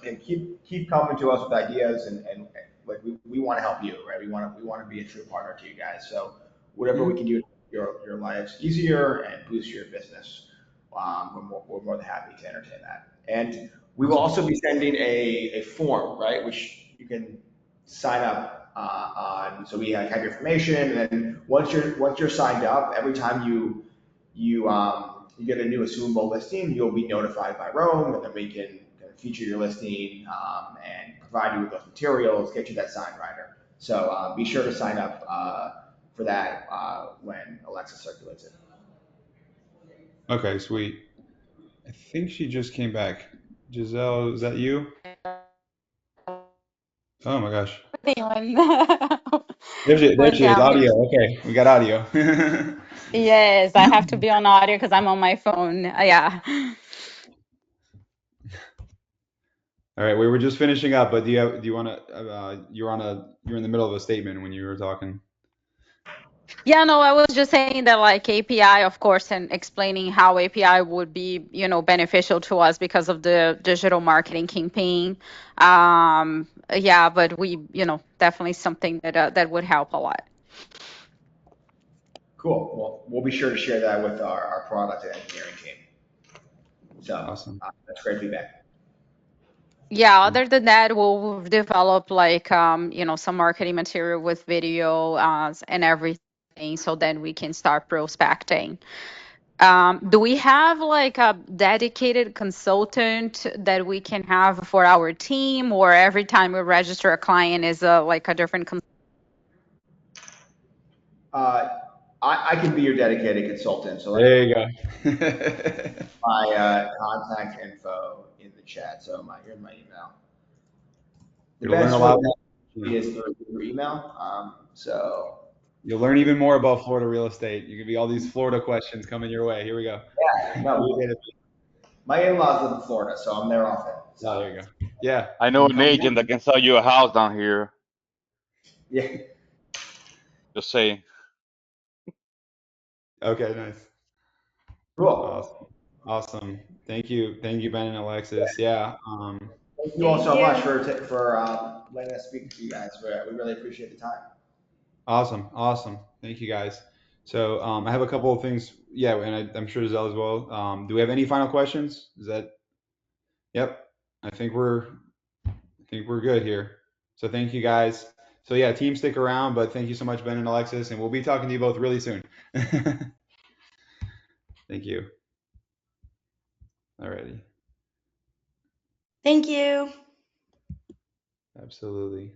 and keep coming to us with ideas, and like we want to help you, right? We want to be a true partner to you guys. So whatever we can do to make your lives easier and boost your business, we're more than happy to entertain that. And we will also be sending a form, right, which you can sign up on. So we have your information, and then once you're signed up, every time you get a new assumable listing, you'll be notified by Rome, and then we can feature your listing and provide you with those materials, get you that sign rider. So be sure to sign up for that when Alexa circulates it. Okay, sweet. I think she just came back. Giselle, is that you? Oh my gosh. There she is. Audio. Okay, we got audio. Yes, I have to be on audio because I'm on my phone. Yeah. All right, we were just finishing up, but do you want to? You're in the middle of a statement when you were talking. Yeah, no, I was just saying that like API, of course, and explaining how API would be, beneficial to us because of the digital marketing campaign. Yeah, but we, definitely something that would help a lot. Cool. Well, we'll be sure to share that with our product and engineering team. So Awesome. That's great feedback. Yeah, other than that, we'll develop like some marketing material with video and everything, so then we can start prospecting. Do we have like a dedicated consultant that we can have for our team, or every time we register a client is like a different I can be your dedicated consultant. So There you go. my contact info in the chat. So here's my email. The You'll learn best a way lot. is through email. So You'll learn even more about Florida real estate. You can be all these Florida questions coming your way. Here we go. yeah, no, my in-laws live in Florida, so I'm there often. So Oh, there you go. Yeah. I know an agent that can sell you a house down here. yeah. Just saying. Okay, nice. Cool. Awesome. Awesome. Thank you, Ben and Alexis. Yeah. Thank you all Thank so much you. for letting us speak to you guys. We really appreciate the time. Awesome. Awesome. Thank you guys. So I have a couple of things. Yeah, and I'm sure Zell as well. Do we have any final questions? Is that? Yep. I think we're good here. So thank you guys. So yeah, team stick around, but thank you so much, Ben and Alexis, and we'll be talking to you both really soon. Thank you. Alrighty. Thank you. Absolutely.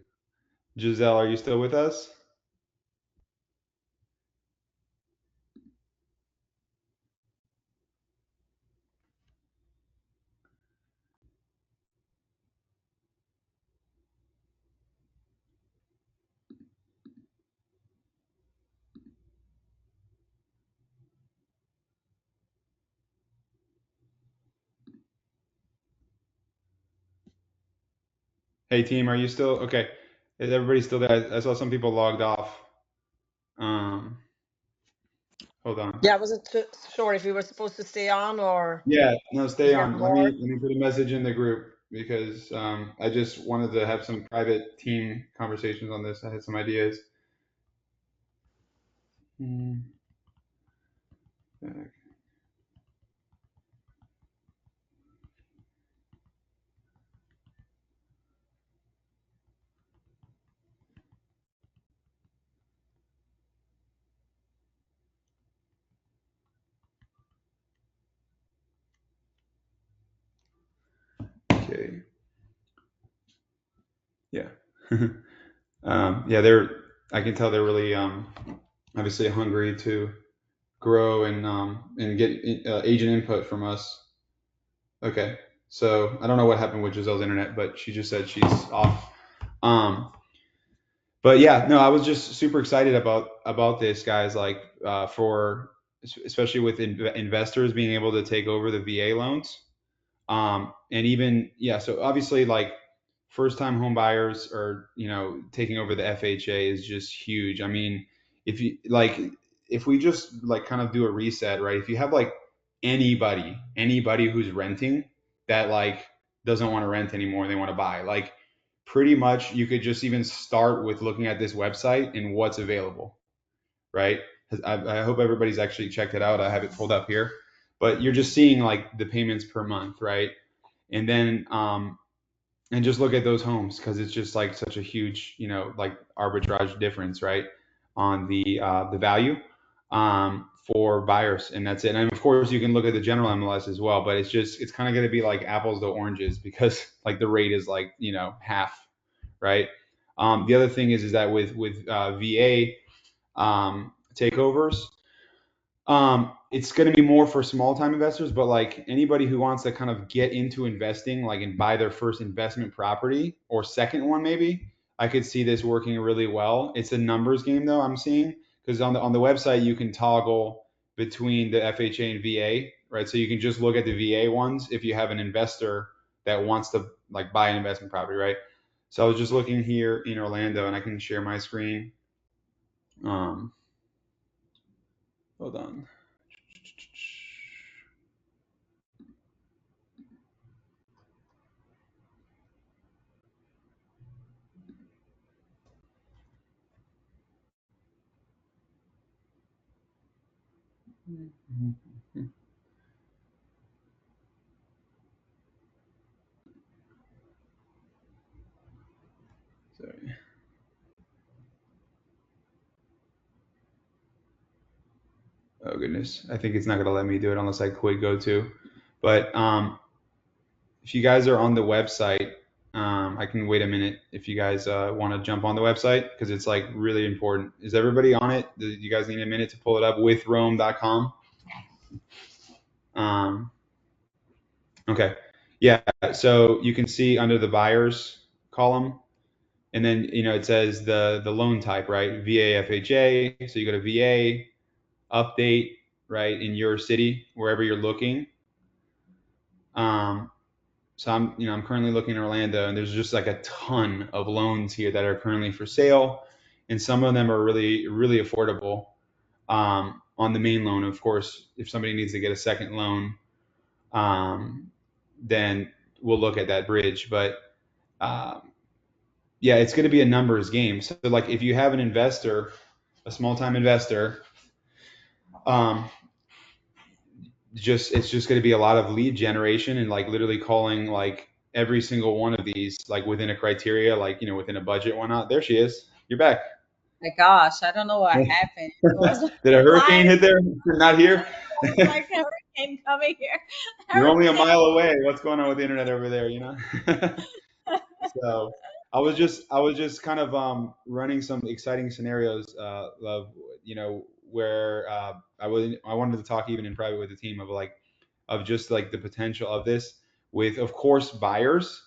Giselle, are you still with us? Hey team, are you still okay? Is everybody still there? I saw some people logged off. Um, hold on. Yeah, I wasn't sure if we were supposed to stay on or Yeah, no, is stay there on. more. Let me put a message in the group because I just wanted to have some private team conversations on this. I had some ideas. Hmm, back. Okay. Yeah. Yeah, I can tell they're really obviously hungry to grow and get agent input from us. Okay. So I don't know what happened with Giselle's internet, but she just said she's off. Um, but yeah, no, I was just super excited about this, guys. Like for especially with investors being able to take over the VA loans. And even yeah, so obviously like first time home buyers are taking over the FHA is just huge. I mean, if we just like kind of do a reset, right? If you have like anybody who's renting that like doesn't want to rent anymore, they want to buy, like pretty much you could just even start with looking at this website and what's available, right? I hope everybody's actually checked it out. I have it pulled up here, but you're just seeing like the payments per month, right? And then and just look at those homes because it's just like such a huge like arbitrage difference, right, on the value for buyers, and that's it. And of course you can look at the general MLS as well, but it's kind of going to be like apples to oranges because like the rate is like half, right? The other thing is that with VA takeovers, it's going to be more for small time investors, but like anybody who wants to kind of get into investing, like and buy their first investment property or second one, maybe I could see this working really well. It's a numbers game though, I'm seeing, because on the website you can toggle between the FHA and VA, right? So you can just look at the VA ones if you have an investor that wants to like buy an investment property, right? So I was just looking here in Orlando, and I can share my screen. Um, hold on. Sorry. Oh goodness, I think it's not gonna let me do it unless I quit GoTo. But if you guys are on the website, I can wait a minute if you guys want to jump on the website because it's like really important. Is everybody on it? Do you guys need a minute to pull it up with Rome.com? Okay, yeah. So you can see under the buyers column, and then it says the loan type, right? VA FHA. So you go to VA update, right, in your city wherever you're looking. Um, So I'm currently looking in Orlando, and there's just like a ton of loans here that are currently for sale, and some of them are really, really affordable. On the main loan, of course, if somebody needs to get a second loan, then we'll look at that bridge. But um, yeah, it's going to be a numbers game. So like if you have an investor, a small time investor, um, it's just going to be a lot of lead generation and like literally calling like every single one of these like within a criteria, like within a budget, whatnot. There she is. You're back. My gosh, I don't know what happened. It was Did a hurricane live. hit there? You're not here? Like a hurricane coming here. You're only a Hurricane. mile away. What's going on with the internet over there, So I was just kind of running some exciting scenarios of where I wanted to talk even in private with the team of like of just like the potential of this with of course buyers,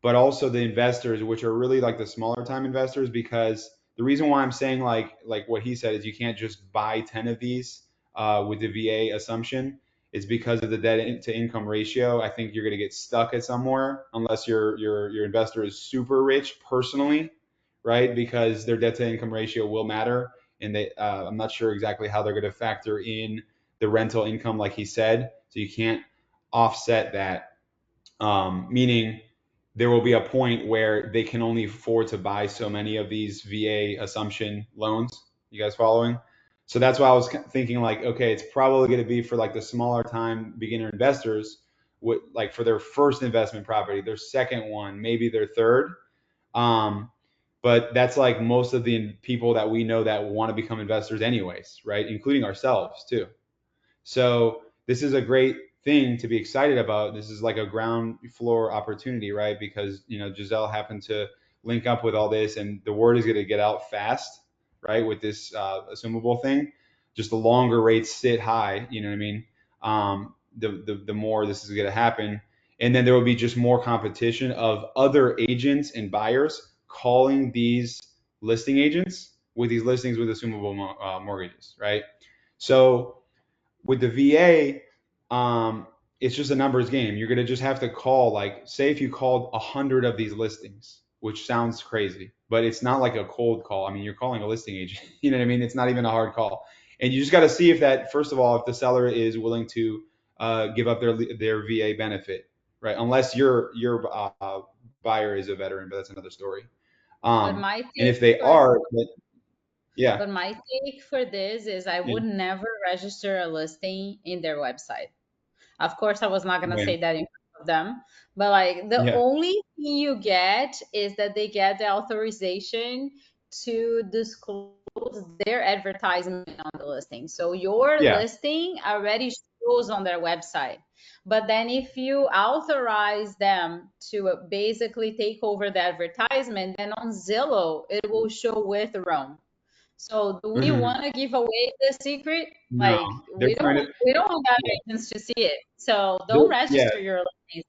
but also the investors, which are really like the smaller time investors, because the reason why I'm saying like what he said is you can't just buy 10 of these with the VA assumption is because of the debt to income ratio. I think you're going to get stuck at somewhere unless your investor is super rich personally, right? Because their debt to income ratio will matter, and I'm not sure exactly how they're going to factor in the rental income, like he said. So you can't offset that, meaning there will be a point where they can only afford to buy so many of these VA assumption loans. You guys following? So that's why I was thinking like, okay, it's probably going to be for like the smaller time beginner investors, like for their first investment property, their second one, maybe their third. Um, but that's like most of the people that we know that want to become investors anyways, right? Including ourselves too. So this is a great thing to be excited about. This is like a ground floor opportunity, right? Because Giselle happened to link up with all this, and the word is going to get out fast, right? With this assumable thing, just the longer rates sit high, you know what I mean? The more this is going to happen, and then there will be just more competition of other agents and buyers calling these listing agents with these listings with assumable mortgages, right? So with the VA, it's just a numbers game. You're gonna just have to call, like, say if you called 100 of these listings, which sounds crazy, but it's not like a cold call. I mean, you're calling a listing agent. You know what I mean? It's not even a hard call, and you just got to see if that, first of all, if the seller is willing to give up their VA benefit, right? Unless your buyer is a veteran, but that's another story. But my And take if they for are, yeah, but my take for this is I yeah, would never register a listing in their website. Of course, I was not gonna yeah, say that in front of them, but like the yeah. only thing you get is that they get the authorization to disclose their advertisement on the listing. So your Yeah. listing already shows on their website. But then if you authorize them to basically take over the advertisement, then on Zillow it will show with Rome. So do we Hmm. want to give away the secret? No, Like they're trying to. we don't want Yeah, our agents to see it. So don't yeah, register your listings.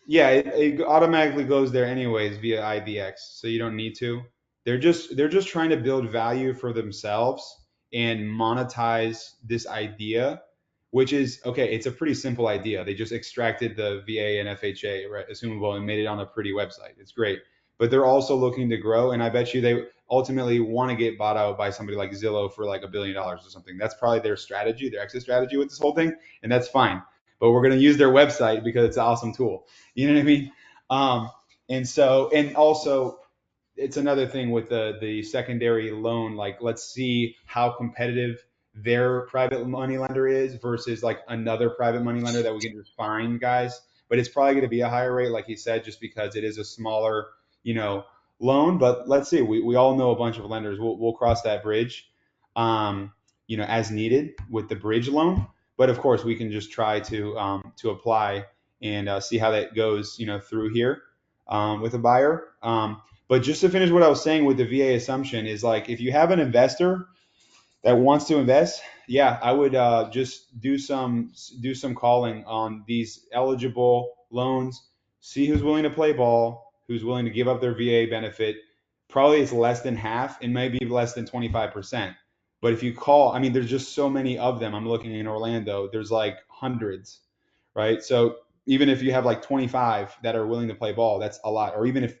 yeah. It automatically goes there anyways via IDX, so you don't need to. They're just trying to build value for themselves and monetize this idea, which is okay. It's a pretty simple idea. They just extracted the VA and FHA, right, assumable, and made it on a pretty website. It's great, but they're also looking to grow, and I bet you they ultimately want to get bought out by somebody like Zillow for like $1 billion or something. That's probably their strategy, their exit strategy with this whole thing, and that's fine. But we're going to use their website because it's an awesome tool. You know what I mean? Um, and also, it's another thing with the secondary loan. Like, let's see how competitive their private money lender is versus like another private money lender that we can just find, guys. But it's probably going to be a higher rate, like he said, just because it is a smaller, you know, loan. But let's see. We all know a bunch of lenders. We'll cross that bridge, um, as needed with the bridge loan. But of course, we can just try to apply and see how that goes, through here with a buyer. But just to finish what I was saying with the VA assumption is like if you have an investor that wants to invest, yeah, I would just do some calling on these eligible loans, see who's willing to play ball, who's willing to give up their VA benefit. Probably it's less than half, it may be less than 25%. But if you call, I mean, there's just so many of them. I'm looking in Orlando, there's like hundreds, right? So even if you have like 25 that are willing to play ball, that's a lot. Or even if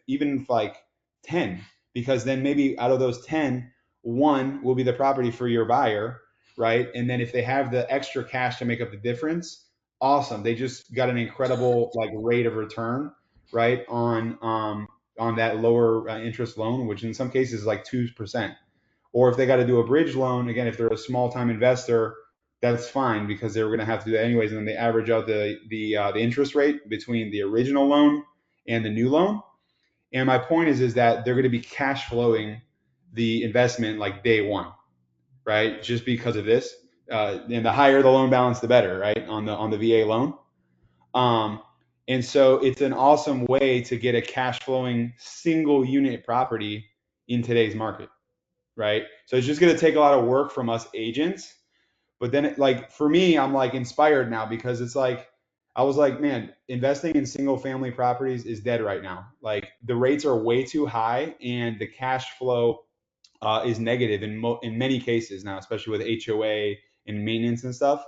like 10, because then maybe out of those 10, one will be the property for your buyer, right? And then if they have the extra cash to make up the difference, awesome. They just got an incredible like rate of return, right, on that lower interest loan, which in some cases is like 2%. Or if they got to do a bridge loan, again, if they're a small time investor, that's fine because they were going to have to do that anyways, and then they average out the interest rate between the original loan and the new loan. And my point is that they're going to be cash flowing the investment like day one, right? Just because of this, and the higher the loan balance, the better, right? On the VA loan. Um, and so it's an awesome way to get a cash flowing single unit property in today's market, right? So it's just going to take a lot of work from us agents. But then, like, for me, I'm like inspired now because it's like, I was like, man, investing in single family properties is dead right now. Like, the rates are way too high and the cash flow is negative in many cases now, especially with HOA and maintenance and stuff.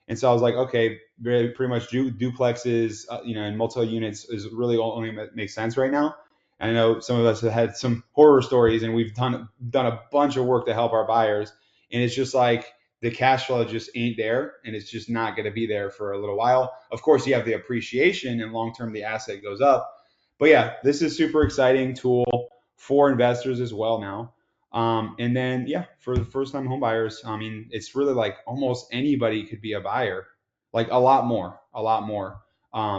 And so I was like, okay, pretty much duplexes, and multi units is really only makes sense right now. And I know some of us have had some horror stories, and we've done a bunch of work to help our buyers. And it's just like the cash flow just ain't there, and it's just not going to be there for a little while. Of course, you have the appreciation, and long term the asset goes up. But yeah, this is super exciting tool for investors as well now. And then, yeah, for the first time home buyers, I mean, it's really like almost anybody could be a buyer, like a lot more,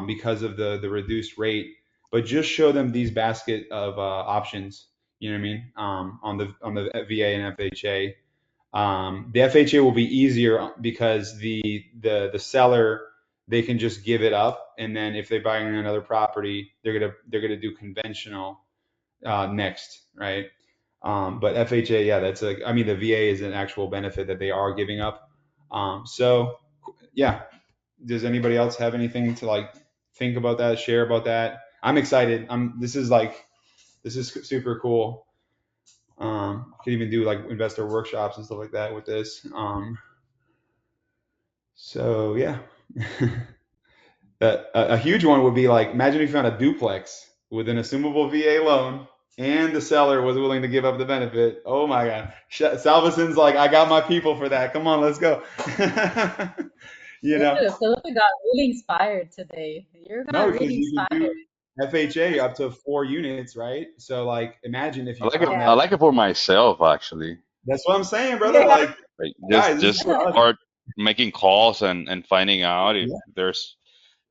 because of the reduced rate. But just show them these basket of options. You know what I mean? On the VA and FHA. The FHA will be easier because the seller, they can just give it up, and then if they're buying another property, they're gonna do conventional next, right? But FHA, yeah, I mean, the VA is an actual benefit that they are giving up. So yeah, does anybody else have anything to like think about that, share about that? I'm excited. This is super cool. Could even do like investor workshops and stuff like that with this. So yeah. A huge one would be like, imagine if you found a duplex with an assumable VA loan and the seller was willing to give up the benefit. Oh my God. Salveson's like, I got my people for that. Come on, let's go. you know, Philip got really inspired today. You're no, got because really you can inspired. do FHA up to 4 units, right? So like, imagine if I you like it. found I that. like it for myself actually. That's what I'm saying, brother. Yeah. Like, Like guys, this is just for us. start making calls and finding out if Yeah, there's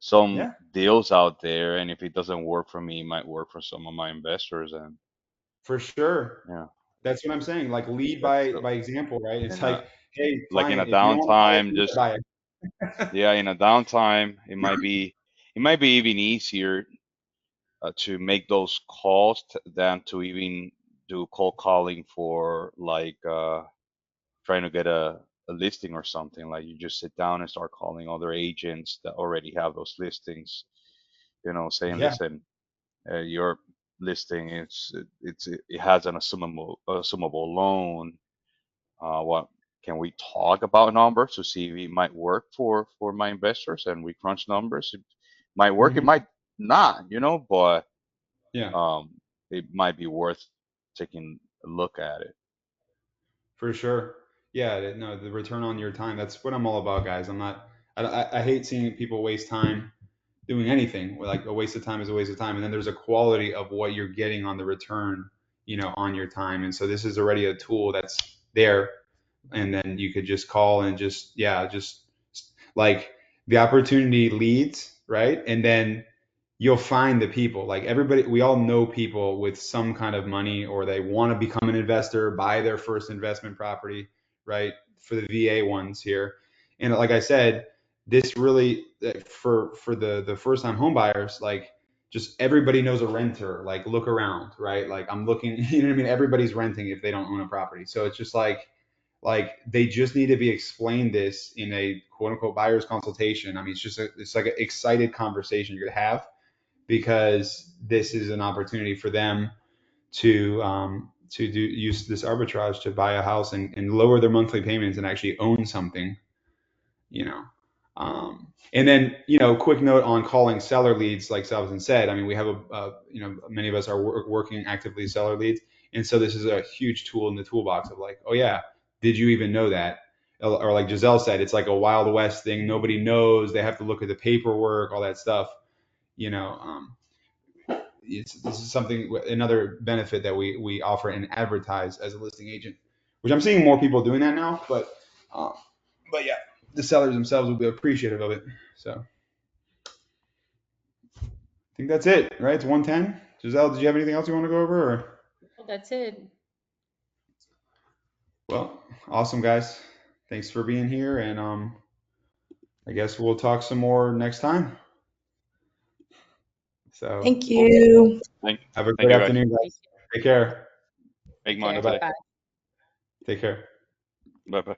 some yeah, deals out there, and if it doesn't work for me, it might work for some of my investors. And for sure. yeah, That's what I'm saying. Like, lead that's by example, right? It's and like, hey, like in a client, if you don't want to buy it, downtime, you just buy it. yeah, in a downtime, it might be even easier to make those calls than to even do cold calling for like trying to get a listing or something. Like you just sit down and start calling other agents that already have those listings, saying, Yeah, listen, your listing it has an assumable loan. What can we talk about numbers to see if it might work for my investors? And we crunch numbers. It might work, it hmm might not, but yeah, um, it might be worth taking a look at it. for sure. Yeah, no, the return on your time. That's what I'm all about, guys. I'm not. I hate seeing people waste time doing anything. Like, a waste of time is a waste of time, and then there's a quality of what you're getting on the return, on your time. And so this is already a tool that's there, and then you could just call and just like, the opportunity leads, right? And then you'll find the people. Like, everybody, we all know people with some kind of money, or they want to become an investor, buy their first investment property, right? For the VA ones here. And like I said, this really, for the first time home buyers, like, just everybody knows a renter. Like, look around, right? Like, I'm looking, you know what I mean? Everybody's renting if they don't own a property. So it's just like they just need to be explained this in a quote unquote buyer's consultation. I mean, it's like an excited conversation you're gonna have, because this is an opportunity for them to use this arbitrage to buy a house and lower their monthly payments and actually own something, you know. And then, quick note on calling seller leads, like Salvador said. I mean, we have many of us are working actively seller leads, and so this is a huge tool in the toolbox of like, oh yeah, did you even know that? or like Giselle said, it's like a Wild West thing. Nobody knows. They have to look at the paperwork, all that stuff. You know, this is something, another benefit that we offer and advertise as a listing agent, which I'm seeing more people doing that now. But yeah, the sellers themselves will be appreciative of it. So I think that's it, right? It's 1:10. Giselle, did you have anything else you want to go over? Or? Well, that's it. Well, awesome, guys. Thanks for being here, and I guess we'll talk some more next time. So Thank you. have a Thank great you, guys. afternoon, guys. Take care. Make money Bye-bye. today. Take care. Bye bye.